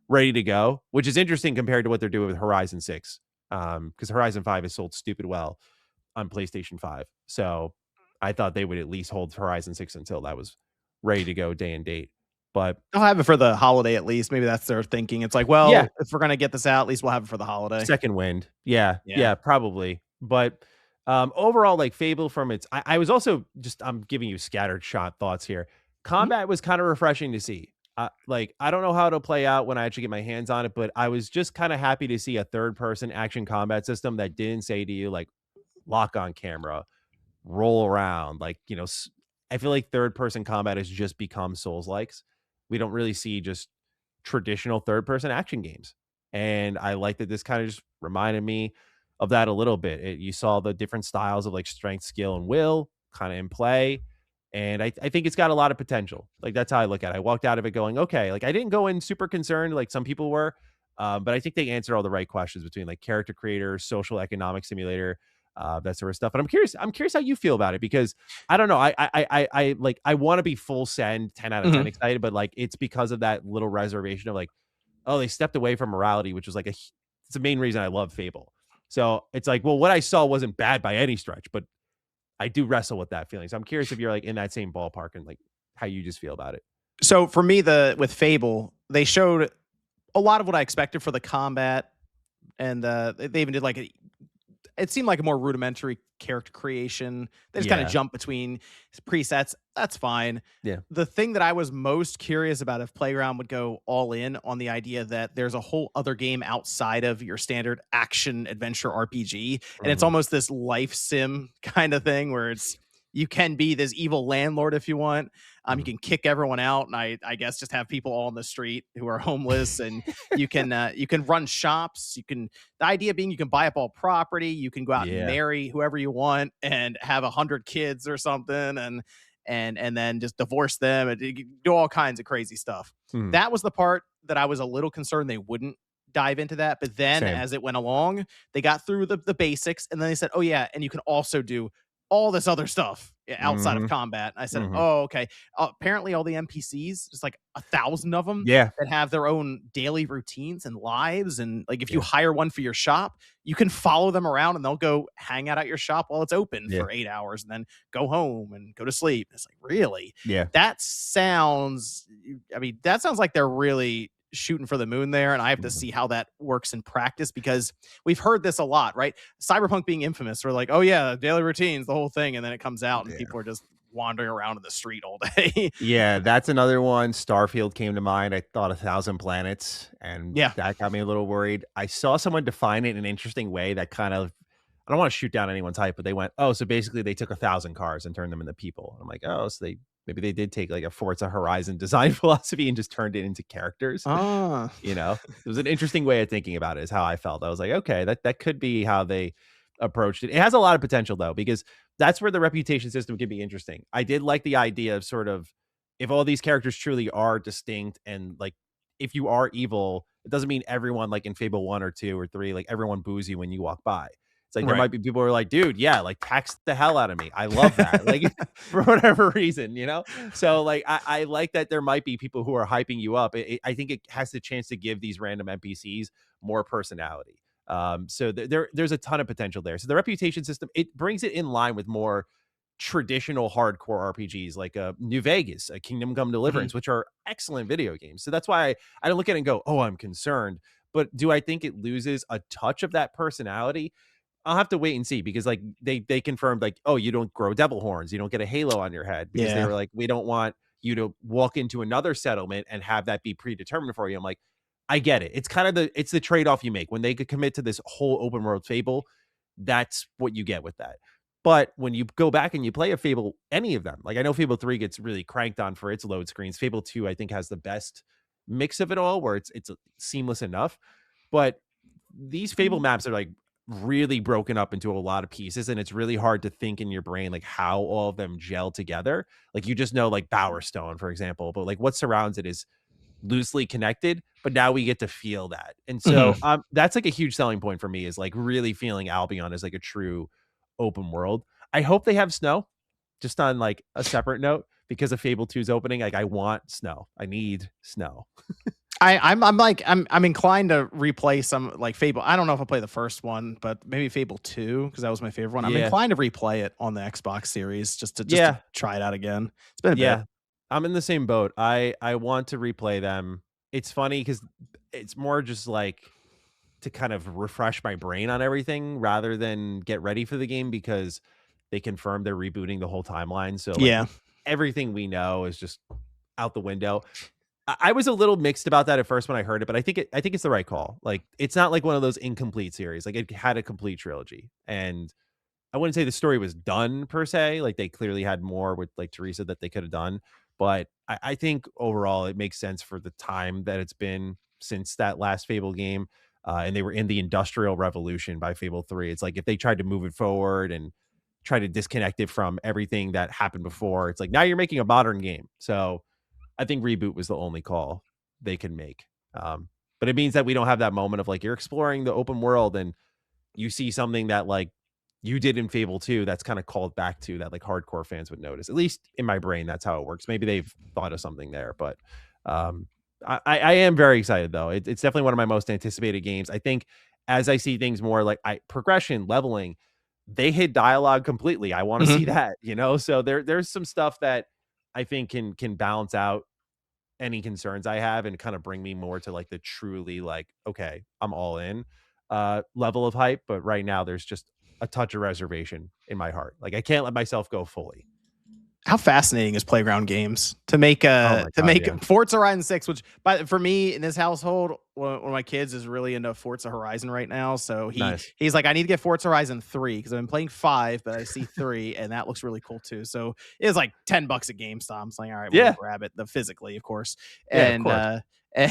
ready to go, which is interesting compared to what they're doing with Horizon 6. Because Horizon 5 has sold stupid well on PlayStation 5. So I thought they would at least hold Horizon 6 until that was ready to go day and date. But I'll have it for the holiday at least. Maybe that's their thinking. It's like, yeah, well, if we're gonna get this out, at least we'll have it for the holiday. second wind. Yeah, Yeah. yeah, probably. But overall, like Fable from its I was also just I'm giving you scattered shot thoughts here. Mhm. Combat was kind of refreshing to see. Like I don't know how it'll play out when I actually get my hands on it, but I was just kind of happy to see a third person action combat system that didn't say to you like lock on camera, roll around. Like, I feel like third person combat has just become Souls likes. We don't really see just traditional third person action games. And I like that this kind of just reminded me of that a little bit. You saw the different styles of like strength, skill, and will kind of in play. And I think it's got a lot of potential. Like that's how I look at it. I walked out of it going, okay, like I didn't go in super concerned like some people were. But I think they answered all the right questions between like character creator, social economic simulator, that sort of stuff. But I'm curious how you feel about it because I don't know. I want to be full send 10 out of 10 Mhm. excited, but like it's because of that little reservation of like, oh, they stepped away from morality, which was like it's the main reason I love Fable. So it's like, well, what I saw wasn't bad by any stretch, but I do wrestle with that feeling. So I'm curious if you're like in that same ballpark and like how you just feel about it. So for me, with Fable, they showed a lot of what I expected for the combat, and they even did like it seemed like a more rudimentary character creation. They just kind of Yeah. jump between presets. That's fine. Yeah. The thing that I was most curious about if Playground would go all in on the idea that there's a whole other game outside of your standard action adventure RPG, and it's Mhm. almost this life sim kind of thing where it's you can be this evil landlord if you want. You Mhm. can kick everyone out, and I guess just have people all on the street who are homeless, and you can run shops. You can the idea being you can buy up all property, you can go out and Yeah. marry whoever you want, and have 100 kids or something, and then just divorce them and you can do all kinds of crazy stuff. Mhm. That was the part that I was a little concerned they wouldn't dive into that. But then Same. as it went along, they got through the basics, and then they said, oh yeah, and you can also do all this other stuff outside of Mhm. combat. And I said, Mhm. oh, okay. Apparently, all the NPCs, just like 1,000 of them, Yeah. that have their own daily routines and lives. And like if you Yeah. hire one for your shop, you can follow them around and they'll go hang out at your shop while it's open Yeah. for 8 hours and then go home and go to sleep. It's like, really? Yeah. That sounds, I mean, that sounds like they're really shooting for the moon there, and I have to Mhm. see how that works in practice because we've heard this a lot, right? Cyberpunk being infamous for like, oh yeah, daily routines, the whole thing, and then it comes out and Yeah. people are just wandering around in the street all day. Yeah, that's another one. Starfield came to mind. I thought 1,000 planets, and Yeah. that got me a little worried. I saw someone define it in an interesting way that kind of, I don't want to shoot down anyone's hype, but they went, oh, so basically they took 1,000 cars and turned them into people. I'm like, oh, so they maybe they did take like a Forza Horizon design philosophy and just turned it into characters. Ah. You know, it was an interesting way of thinking about it, is how I felt. I was like, okay, that could be how they approached it. It has a lot of potential though, because that's where the reputation system can be interesting. I did like the idea of sort of, if all these characters truly are distinct, and like if you are evil, it doesn't mean everyone, like in Fable 1 or 2 or 3, like everyone boos you when you walk by. It's like there Right. might be people who are like, dude, yeah, like tax the hell out of me. I love that. Like for whatever reason, you know? So like I like that there might be people who are hyping you up. I think it has the chance to give these random NPCs more personality. So there's a ton of potential there. So the reputation system, it brings it in line with more traditional hardcore RPGs like New Vegas, Kingdom Come Mhm. Deliverance, which are excellent video games. So that's why I don't look at it and go, oh, I'm concerned. But do I think it loses a touch of that personality? I'll have to wait and see, because like they confirmed like, oh, you don't grow devil horns, you don't get a halo on your head, because they Yeah. were like, we don't want you to walk into another settlement and have that be predetermined for you. I'm like, I get it. It's kind of it's the trade-off you make when they could commit to this whole open world Fable. That's what you get with that. But when you go back and you play a Fable, any of them, like I know Fable 3 gets really cranked on for its load screens. Fable 2, I think, has the best mix of it all, where it's seamless enough. But these Fable maps are like really broken up into a lot of pieces, and it's really hard to think in your brain like how all of them gel together. Like you just know like Bowerstone, for example, but like what surrounds it is loosely connected, but now we get to feel that. And so Mhm. that's like a huge selling point for me, is like really feeling Albion as like a true open world. I hope they have snow, just on like a separate note, because of Fable 2's opening. Like I want snow. I need snow. I'm like I'm inclined to replay some like Fable. I don't know if I'll play the first one, but maybe Fable 2 because that was my favorite one. I'm Yeah. inclined to replay it on the Xbox series just to Yeah. try it out again. It's been a bit. Yeah. I'm in the same boat. I want to replay them. It's funny because it's more just like to kind of refresh my brain on everything rather than get ready for the game, because they confirmed they're rebooting the whole timeline. So like Yeah. everything we know is just out the window. I was a little mixed about that at first when I heard it, but I think it's the right call. Like it's not like one of those incomplete series. Like it had a complete trilogy, and I wouldn't say the story was done per se. Like they clearly had more with like Teresa that they could have done. But I think overall it makes sense for the time that it's been since that last Fable game. And they were in the Industrial Revolution by Fable 3. It's like if they tried to move it forward and try to disconnect it from everything that happened before, it's like now you're making a modern game. So I think reboot was the only call they can make. But it means that we don't have that moment of like you're exploring the open world and you see something that like you did in Fable 2 that's kind of called back to that like hardcore fans would notice. At least in my brain, that's how it works. Maybe they've thought of something there, but um, I am very excited though. It's definitely one of my most anticipated games. I think as I see things more like I progression, leveling, they hit dialogue completely. I want to Mhm. see that, you know. So there's some stuff that I think can balance out any concerns I have and kind of bring me more to like the truly like, okay, I'm all in level of hype. But right now there's just a touch of reservation in my heart. Like I can't let myself go fully. How fascinating is Playground Games Oh my to god, make yeah. Forza Horizon 6, which for me in this household, one of my kids is really into Forza Horizon right now. So Nice. he's like, I need to get Forza Horizon 3 because I've been playing 5, but I see 3 and that looks really cool too. So it was like $10 at GameStop. I'm saying, all right, we'll go Yeah. grab it the physically, of course. Yeah, of And course.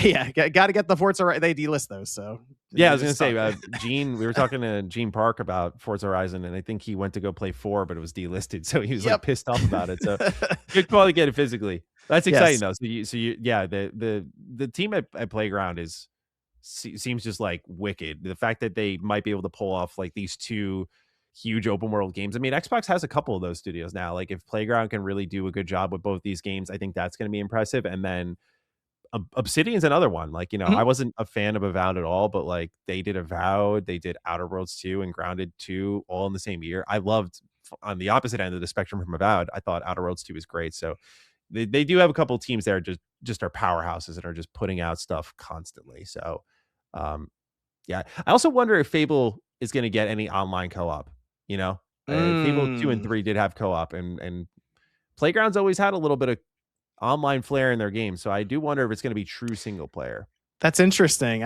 yeah, got to get the Forza. They delist those, so Yeah, I they was just gonna say, suck. Gene. We were talking to Gene Park about Forza Horizon, and I think he went to go play 4, but it was delisted, so he was like Yep. pissed off about it. So good call to get it physically. That's exciting Yes. though. So you, yeah, the team at Playground is seems just like wicked. The fact that they might be able to pull off like these two huge open world games. I mean, Xbox has a couple of those studios now. Like if Playground can really do a good job with both these games, I think that's going to be impressive. And then Obsidian's another one. Like, you know, Mhm. I wasn't a fan of Avowed at all, but like they did Avowed, they did Outer Worlds 2 and Grounded 2 all in the same year. I loved on the opposite end of the spectrum from Avowed. I thought Outer Worlds 2 was great. So they do have a couple teams that are just are powerhouses and are just putting out stuff constantly. So, um, yeah. I also wonder if Fable is going to get any online co-op. You know, Fable 2 and Mm. 3 did have co-op, and Playground's always had a little bit of online flair in their games. So I do wonder if it's going to be true single player. That's interesting.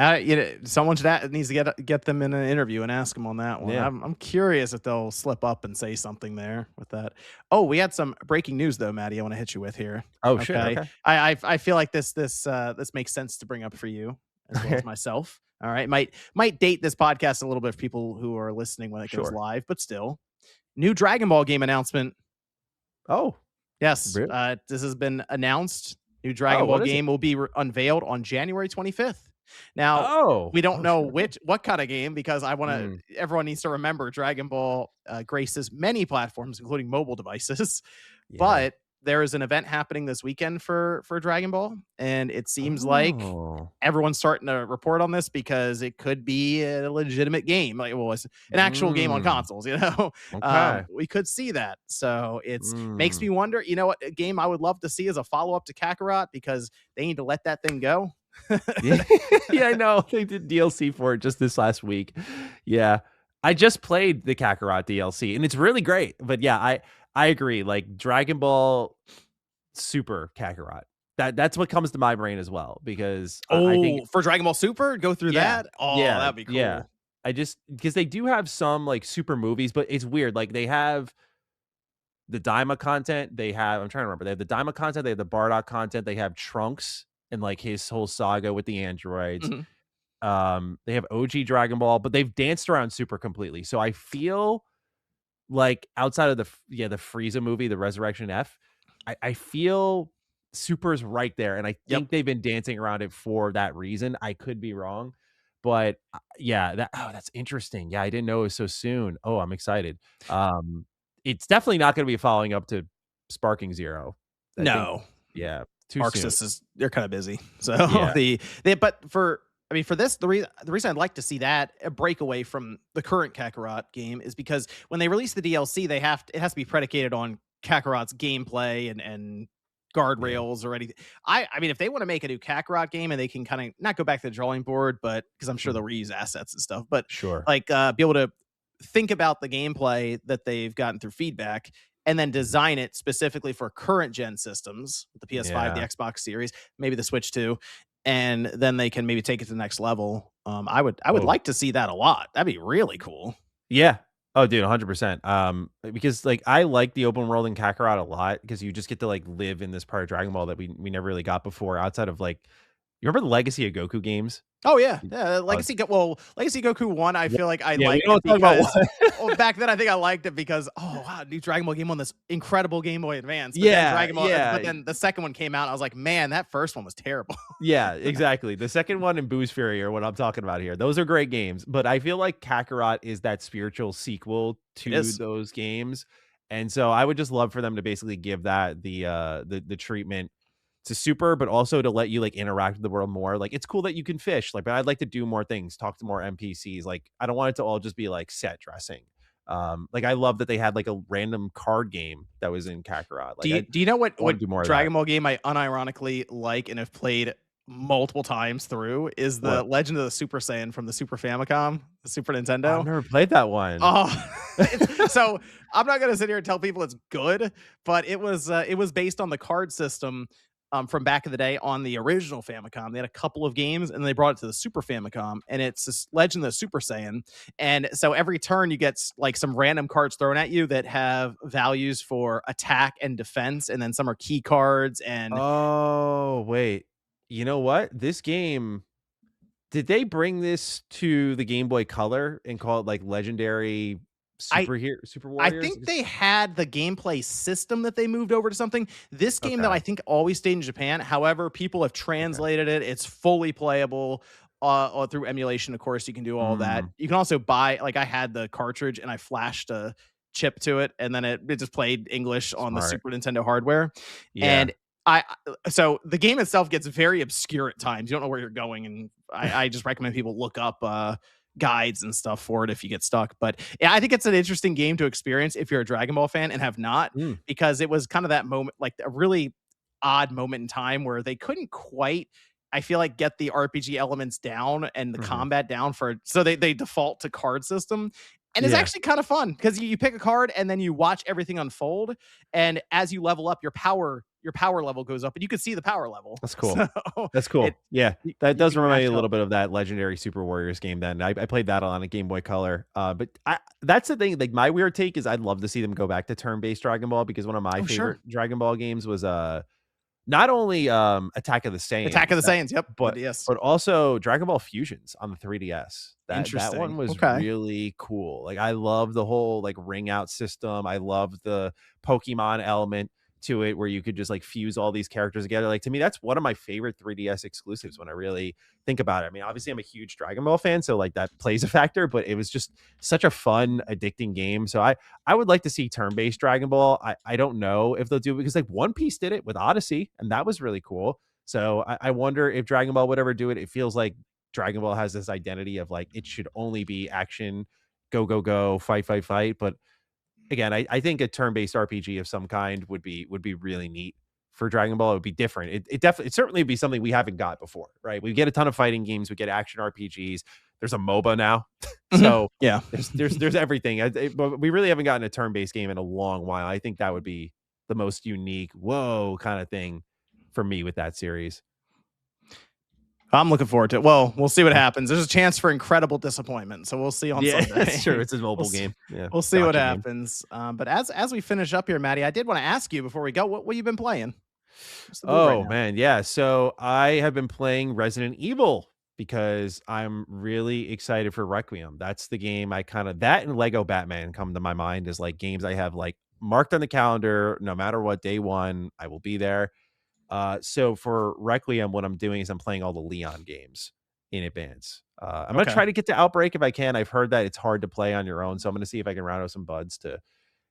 Someone needs to get them in an interview and ask them on that one. Yeah. I'm curious if they'll slip up and say something there with that. Oh, we had some breaking news though, Maddie. I want to hit you with here. Oh, sure. Okay, Okay. I feel like this makes sense to bring up for you as well as Okay. myself. All right, might date this podcast a little bit for people who are listening when it goes Sure. live, but still, new Dragon Ball game announcement. Oh, Yes, really? this has been announced. New Oh, Dragon Ball what is it? game will be unveiled on January 25th. Now, Oh. we don't Oh, know sure. what kind of game because Mm, everyone needs to remember Dragon Ball graces many platforms, including mobile devices. yeah. But there is an event happening this weekend for Dragon Ball, and it seems like Oh. everyone's starting to report on this because it could be a legitimate game, like well, it's an actual game on Mm, consoles. You know, okay. we could see that. So it's makes Mm. me wonder. You know what? A game I would love to see is a follow up to Kakarot because they need to let that thing go. Yeah. Yeah, I know. They did DLC for it just this last week. Yeah. I just played the Kakarot DLC and it's really great. But yeah, I agree. Like Dragon Ball Super Kakarot. That's what comes to my brain as well because I think Oh, for Dragon Ball Super, go through yeah. that. Oh, Yeah. that'd be Yeah. cool. I just because they do have some like super movies, but it's weird. Like they have the Daima content, they have I'm trying to remember. They have the Daima content, they have the Bardock content, they have Trunks and like his whole saga with the androids. Mhm. They have OG Dragon Ball, but they've danced around Super completely. So I feel like outside of the Frieza movie, the Resurrection F, I feel Super's right there, and I Yep. think they've been dancing around it for that reason. I could be wrong, but yeah, that's interesting. Yeah, I didn't know it was so soon. Oh, I'm excited. Um, it's definitely not going to be following up to Sparking Zero. I think, No, yeah, too soon. ArcSys is they're kind of busy. So Yeah, but for I mean for this the reason I'd like to see that a breakaway from the current Kakarot game is because when they release the DLC it has to be predicated on Kakarot's gameplay and yeah, guardrails or anything. I mean if they want to make a new Kakarot game and they can kind of not go back to the drawing board but because I'm sure mm, they'll reuse assets and stuff but sure. like be able to think about the gameplay that they've gotten through feedback and then Mhm. design it specifically for current gen systems, the PS5, the Yeah. Xbox Series, maybe the Switch too, and then they can maybe take it to the next level. I would Oh, like to see that a lot. That'd be really cool. yeah. Oh, dude, 100%. Because like I like the open world in Kakarot a lot because you just get to like live in this part of Dragon Ball that we never really got before outside of like you remember the Legacy of Goku games? Oh yeah, Y- yeah. Uh, Legacy Goku one. I yeah, feel like I yeah, we liked don't it talk about because what. well, back then I think I liked it because oh wow, new Dragon Ball game on this incredible Game Boy Advance. Yeah, But yeah, then the second one came out. I was like, man, that first one was terrible. yeah, exactly. The second one and Boo's Fury are what I'm talking about here. Those are great games, but I feel like Kakarot is that spiritual sequel It to is. those games. And so I would just love for them to basically give that the treatment to Super, but also to let you like interact with the world more. Like it's cool that you can fish, like, but I'd like to do more things, talk to more NPCs. Like I don't want it to all just be like set dressing. Like I love that they had like a random card game that was in Kakarot. Like I Do you know what want to do more of that. Dragon Ball game I unironically like and have played multiple times through is the What? Legend of the Super Saiyan from the Super Famicom, the Super Oh, I've Nintendo. never played that one. Oh, so I'm not gonna sit here and tell people it's good, but it was based on the card system from back in the day on the original Famicom. They had a couple of games, and they brought it to the Super Famicom, and it's this Legend of Super Saiyan. And so every turn, you get like some random cards thrown at you that have values for attack and defense, and then some are key cards. And Oh, wait. You know what? This game did they bring this to the Game Boy Color and call it like Legendary I Super I Warriors? think they had the gameplay system that they moved over to something. This game that Okay. I think always stayed in Japan. However, people have Okay. translated it. It's fully playable through emulation. Of course, you can do all that. Mm, You can also buy like I had the cartridge and I flashed a chip to it, and then it just played English on the smart. Super Nintendo hardware. Yeah. And so the game itself gets very obscure at times. You don't know where you're going, and I just recommend people look up guides and stuff for it if you get stuck. But yeah, I think it's an interesting game to experience if you're a Dragon Ball fan and have not, Mm, because it was kind of that moment, like a really odd moment in time where they couldn't quite, I feel like, get the RPG elements down and the Mhm. combat down for, so they default to card system. And it's Yeah. actually kind of fun because you pick a card and then you watch everything unfold. And as you level up, your power level goes up, and you can see the power level. That's cool. So That's it cool. Yeah. That you does can remind me match a up. little bit of that legendary Super Warriors game then. I played that on a Game Boy Color. But that's the thing. Like my weird take is I'd love to see them go back to turn-based Dragon Ball because one of my Oh, favorite sure. Dragon Ball games was not only Attack of the Attack of Saiyans, the Saiyans. Yep. but Yes. but also Dragon Ball Fusions on the 3DS. That one Interesting. was Okay. really cool. Like I love the whole like ring out system. I love the Pokemon element to it where you could just like fuse all these characters together. Like to me, that's one of my favorite 3DS exclusives when I really think about it. I mean, obviously I'm a huge Dragon Ball fan, so like that plays a factor, but it was just such a fun, addicting game. So I would like to see turn-based Dragon Ball. I don't know if they'll do it because like One Piece did it with Odyssey, and that was really cool. So I wonder if Dragon Ball would ever do it. It feels like Dragon Ball has this identity of like it should only be action, go, go, go, fight, fight, fight. But again, I think a turn-based RPG of some kind would be really neat for Dragon Ball. It would be different. It definitely, it certainly would be something we haven't got before, right? We get a ton of fighting games, we get action RPGs. There's a MOBA now, Mhm. so Yeah. there's everything. But we really haven't gotten a turn-based game in a long while. I think that would be the most unique, whoa, kind of thing for me with that series. I'm looking forward to it. Well, we'll see what happens. There's a chance for incredible disappointment, so we'll see on Yeah, that's true. Sunday. It's a we'll mobile see, game. Yeah, we'll see what gotcha game. happens. But as we finish up here, Matty, I did want to ask you before we go, what you been playing? What's the move right Oh now? man, yeah. So I have been playing Resident Evil because I'm really excited for Requiem. That's the game I kind of that and Lego Batman come to my mind as like games I have like marked on the calendar. No matter what, day one, I will be there. So for Requiem, what I'm doing is I'm playing all the Leon games in advance. I'm gonna Okay. try to get to Outbreak if I can. I've heard that it's hard to play on your own, so I'm gonna see if I can round out some buds to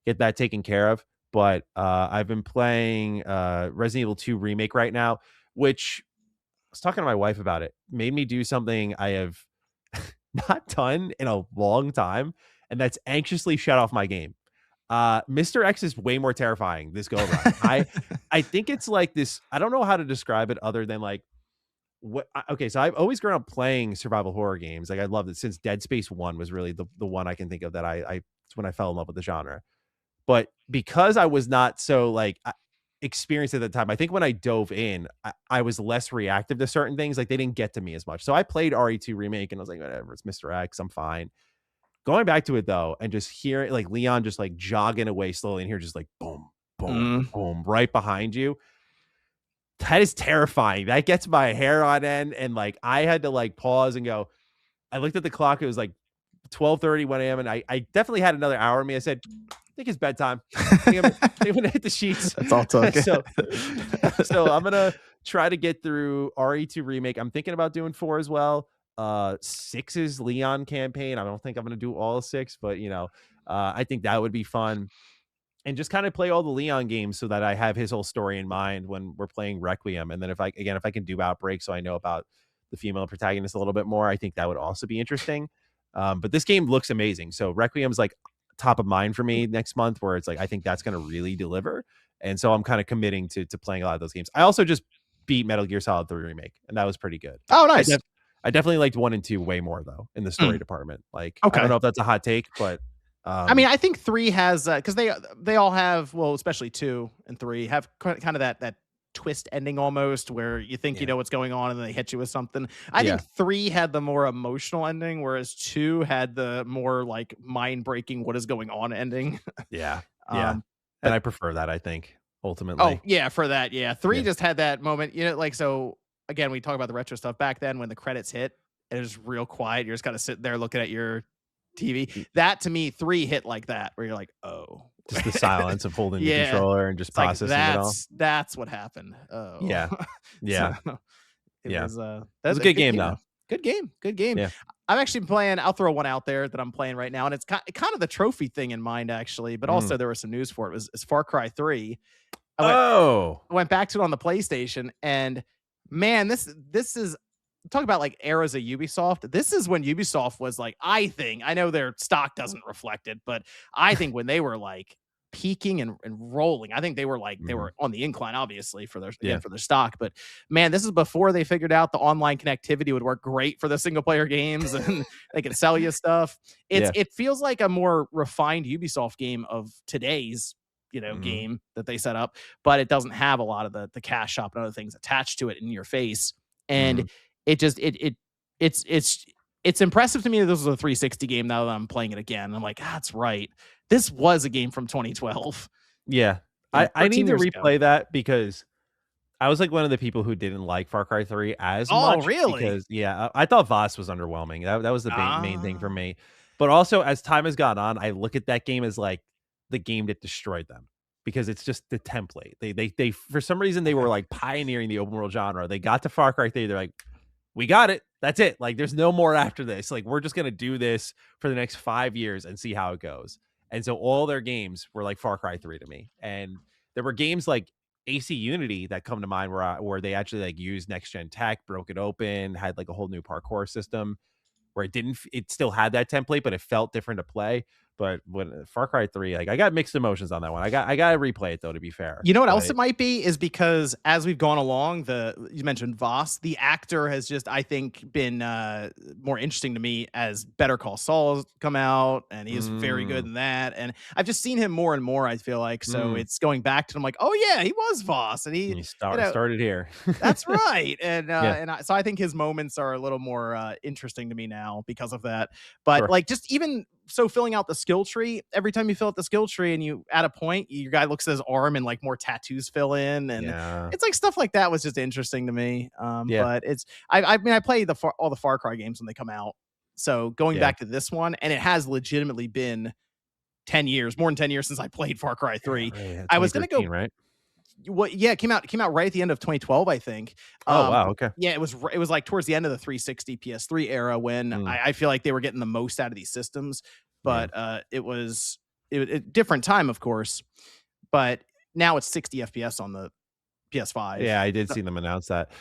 get that taken care of. But I've been playing Resident Evil 2 Remake right now, which I was talking to my wife about it. Made me do something I have not done in a long time, and that's anxiously shut off my game. Mr. X is way more terrifying this go around. I think it's like this. I don't know how to describe it other than like okay, so I've always grown up playing survival horror games. Like I loved it since Dead Space 1 was really the one I can think of that I it's when I fell in love with the genre. But because I was not so like experienced at the time, I think when I dove in, I was less reactive to certain things. Like they didn't get to me as much. So I played RE2 Remake and I was like, whatever, it's Mr. X, I'm fine. Going back to it though, and just hearing like Leon just like jogging away slowly, and here just like boom, boom, Mm. boom, right behind you. That is terrifying. That gets my hair on end. And like I had to like pause and go. I looked at the clock, it was like 12:30, 1 a.m. And I definitely had another hour in me. I said, I think it's bedtime. I'm gonna hit the sheets. That's all took. So I'm gonna try to get through RE2 Remake. I'm thinking about doing 4 as well. 6's Leon campaign. I don't think I'm gonna do all 6, but I think that would be fun. And just kind of play all the Leon games so that I have his whole story in mind when we're playing Requiem. And then if I can do Outbreak so I know about the female protagonist a little bit more, I think that would also be interesting. But this game looks amazing. So Requiem's like top of mind for me next month, where it's like I think that's going to really deliver. And so I'm kind of committing to playing a lot of those games. I also just beat Metal Gear Solid 3 Remake, and that was pretty good. Oh, I, nice. def- I definitely liked 1 and 2 way more though in the story department. Like I don't Okay. know if that's a hot take, but I mean, I think 3 has because they all have, well, especially 2 and 3 have kind of that twist ending almost, where you think you yeah, know what's going on and then they hit you with something. I yeah, think 3 had the more emotional ending, whereas 2 had the more like mind breaking what is going on ending. yeah, yeah. um, And but I prefer that. I think oh ultimately, yeah, for that, yeah, 3 yeah, just had that moment, like, so again, we talk about the retro stuff back then when the credits hit, it was real quiet. You're just kind of sitting there looking at your TV. y- That to me, 3 hit like that, where you're like, oh. just the silence of holding the Yeah. controller and just It's like processing it all. that's what happened. Oh. Yeah, So yeah, it yeah. was It was that's a a good good game game though. though. Good game. Good game. Yeah. I'm actually playing, I'll throw one out there that I'm playing right now, and it's kind of the trophy thing in mind actually, but Mm. also there was some news for it. It's Far Cry 3. I Oh, went back to it on the PlayStation, and man, this is, talk about like eras of Ubisoft. This is when Ubisoft was like, I know their stock doesn't reflect it, but I think when they were like peaking and rolling. I think they were like they Mhm. were on the incline, obviously, for their Yeah. stock. But man, this is before they figured out the online connectivity would work great for the single player games and they could sell you stuff. Yeah. It feels like a more refined Ubisoft game of today's Mhm. game that they set up, but it doesn't have a lot of the cash shop and other things attached to it in your face. And Mhm. it just it's it's it's impressive to me that this was a 360 game now that I'm playing it again. I'm like, that's right. This was a game from 2012, Yeah. I 13 need to years ago. replay that because I was like one of the people who didn't like Far Cry 3 as Oh, much really? because I thought Voss was underwhelming. That was the main thing for Ah. me. But also as time has gone on, I look at that game as like the game that destroyed them because it's just the template. They for some reason they were like pioneering the open world genre. They got to Far Cry 3, they're like, we got it. That's it. Like, there's no more after this. Like, we're just gonna do this for the next 5 years and see how it goes. And so all their games were like Far Cry 3 to me. And there were games like AC Unity that come to mind where they actually like used next gen tech, broke it open, had like a whole new parkour system where it still had that template, but it felt different to play. But when Far Cry 3, like I got mixed emotions on that one. I gotta replay it though, to be fair. You know what else But it might be is because as we've gone along, you mentioned Voss, the actor has just I think been more interesting to me as Better Call Saul has come out, and he is very good mm, in that. And I've just seen him more and more. I feel like so mm, it's going back to him like, oh yeah, he was Voss, and he you you know started here. that's right, Yeah, so I think his moments are a little more interesting to me now because of that. But sure. like, just even so, filling out the skill tree every time you fill out the skill tree, and you at a point, your guy looks at his arm and like more tattoos fill in, and Yeah. it's like stuff like that was just interesting to me. Yeah. But I mean I play all the Far Cry games when they come out, so going Yeah. back to this one, and it has legitimately been 10 years, more than 10 years since I played Far Cry Yeah, 3. right, yeah, I was gonna go. 2013, right? What? Yeah, it came out right at the end of 2012, I think. Oh, wow, okay. Yeah, it was like towards the end of the 360 PS3 era when Mm, I feel like they were getting the most out of these systems. yeah. But it was a different time, of course. But now it's 60 FPS on the PS5. Yeah, I did So see them announce that.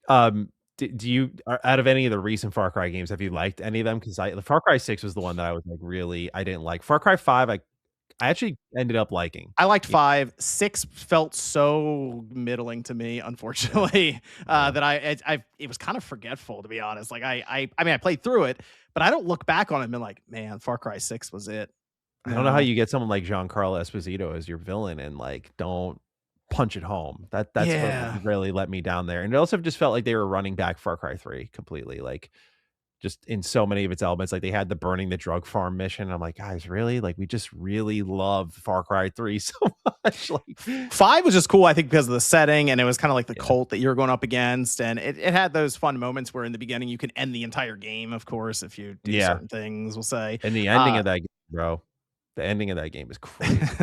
Um, do you out of any of the recent Far Cry games, have you liked any of them? Because the Far Cry 6 was the one that I was, like, really I didn't like. Far Cry 5, I actually ended up liking. I liked Y 5. 6 felt so middling to me, Yeah, unfortunately, yeah. that it was kind of forgetful, to be honest. Like I mean, I played through it, but I don't look back on it and be like, man, Far Cry 6 was it. I don't know how No. you get someone like Giancarlo Esposito as your villain and, like, don't punch it home. That's what Yeah. really let me down there, and it also just felt like they were running back Far Cry 3 completely, like, just in so many of its elements, like, they had the burning the drug farm mission, I'm like, "Guys, really? Like, we just really love Far Cry 3 so much." Like 5 was just cool, I think, because of the setting, and it was kind of like the yeah. cult that you were going up against, and it had those fun moments where in the beginning you can end the entire game, of course, if you do Yeah, certain things, we'll say. and the ending Uh of that game, bro, the ending of that game is crazy.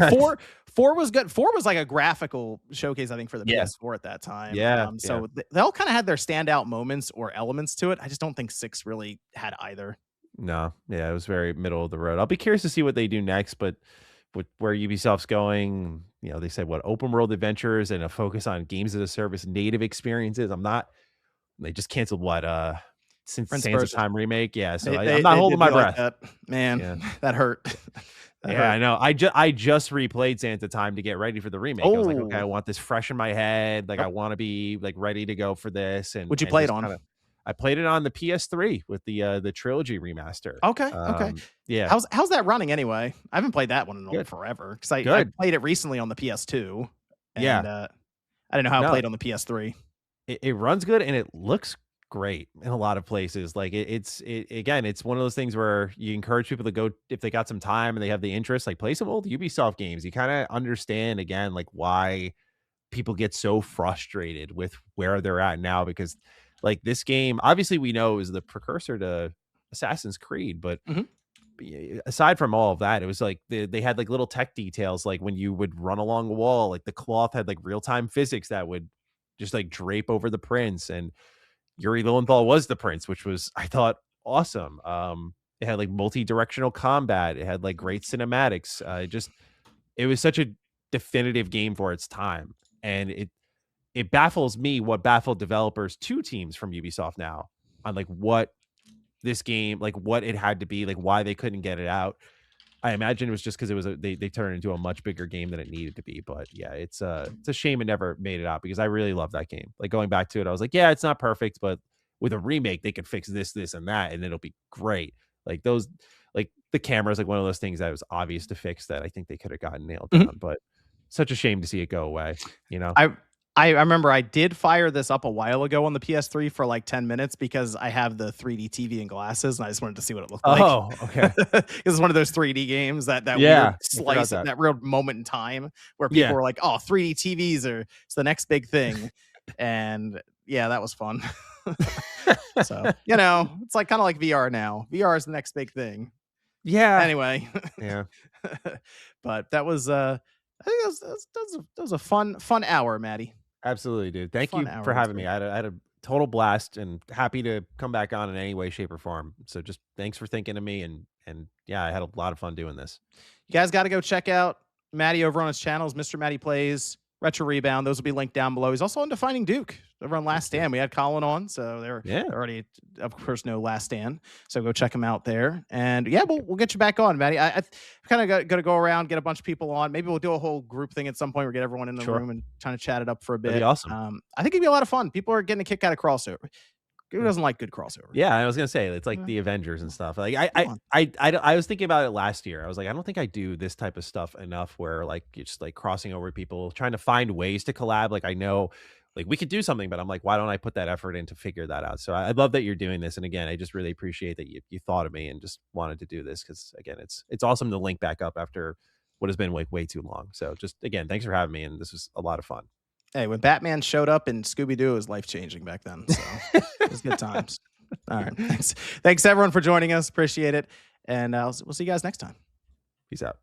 four four was good. Four was like a graphical showcase, I think, for the Yeah, PS4 at that time. yeah, yeah. So they all kind of had their standout moments or elements to it. I just don't think six really had either. No, yeah, it was very middle of the road. I'll be curious to see what they do next, but with where Ubisoft's going, they said what open world adventures and a focus on games as a service native experiences. I'm not they just canceled what since Prince of Sands of Persia. Time remake. Yeah, so They I'm they not they holding did my me like breath. that. Man, Yeah. that hurt. That Yeah, hurt. I know. I just replayed Sands of Time to get ready for the remake. I was like, okay, I Oh, want this fresh in my head. Like I yep. want to be like ready to go for this Would you and play it just on? kind of I played it on the PS3 with the trilogy remaster. Okay, okay. Yeah, How's that running anyway? I haven't played that one in good. forever because I Good. played it recently on the PS2, and Yeah. I didn't know how it No, played on the PS3. it runs good and it looks great in a lot of places. Like again, it's one of those things where you encourage people to go if they got some time and they have the interest, like play some old Ubisoft games. You kind of understand again, like why people get so frustrated with where they're at now because like this game, obviously we know is the precursor to Assassin's Creed, but Mhm. aside from all of that, it was like they had like little tech details, like when you would run along a wall, like the cloth had like real time physics that would just like drape over the prince, and Yuri Lowenthal was the prince, which was I thought awesome. It had like multi-directional combat. It had like great cinematics. It was such a definitive game for its time, and it baffles me what baffled developers, two teams from Ubisoft now, on like what this game, like what it had to be, like why they couldn't get it out. I imagine it was just because it was they turned it into a much bigger game than it needed to be. But yeah, it's a shame it never made it out because I really love that game. Like going back to it, I was like, yeah, it's not perfect, but with a remake, they could fix this, this, and that, and it'll be great. Like those, like the camera is like one of those things that was obvious to fix that I think they could have gotten nailed Mhm. down. But such a shame to see it go away. You know? I I remember I did fire this up a while ago on the PS3 for like 10 minutes because I have the 3D TV and glasses, and I just wanted to see what it looked like. Oh, okay. It's one of those 3D games that weird Yeah, I forgot slice, that. that real moment in time where people Yeah. were like, "Oh, 3D TVs are it's the next big thing," and yeah, that was fun. So it's like kind of like VR now. VR is the next big thing. Yeah. Anyway, Yeah. but that was I think that was a fun hour, Matty. Absolutely, dude. Thank Fun you hour for with having you. me. I had a total blast and happy to come back on in any way, shape, or form. So just thanks for thinking of me and yeah, I had a lot of fun doing this. You guys got to go check out Matty over on his channels, Mr. Matty Plays, Retro Rebound. Those will be linked down below. He's also on Defining Duke over on Last Thank you. Stand. We had Colin on, so they're Yeah, already, of course, know Last Stand. So go check him out there. And yeah, we'll get you back on, Matty. I kind of got to go around, get a bunch of people on. Maybe we'll do a whole group thing at some point. We'll get everyone in the sure. room and kind of chat it up for a That'd be bit. awesome. I think it'd be a lot of fun. People are getting a kick out of crossover. Who Yeah. doesn't like good crossover? Yeah, I was gonna say it's like Yeah, the Avengers and stuff. Like come on. I was thinking about it last year. I was like, I don't think I do this type of stuff enough where like it's just like crossing over people, trying to find ways to collab. Like I know like we could do something, but I'm like, why don't I put that effort in to figure that out? So I love that you're doing this. And again, I just really appreciate that you thought of me and just wanted to do this because again, it's awesome to link back up after what has been like way too long. So just again, thanks for having me, and this was a lot of fun. Hey, when Batman showed up in Scooby Doo, it was life changing back then. So it was good times. All right. Thanks. Thanks everyone for joining us. Appreciate it. And we'll see you guys next time. Peace out.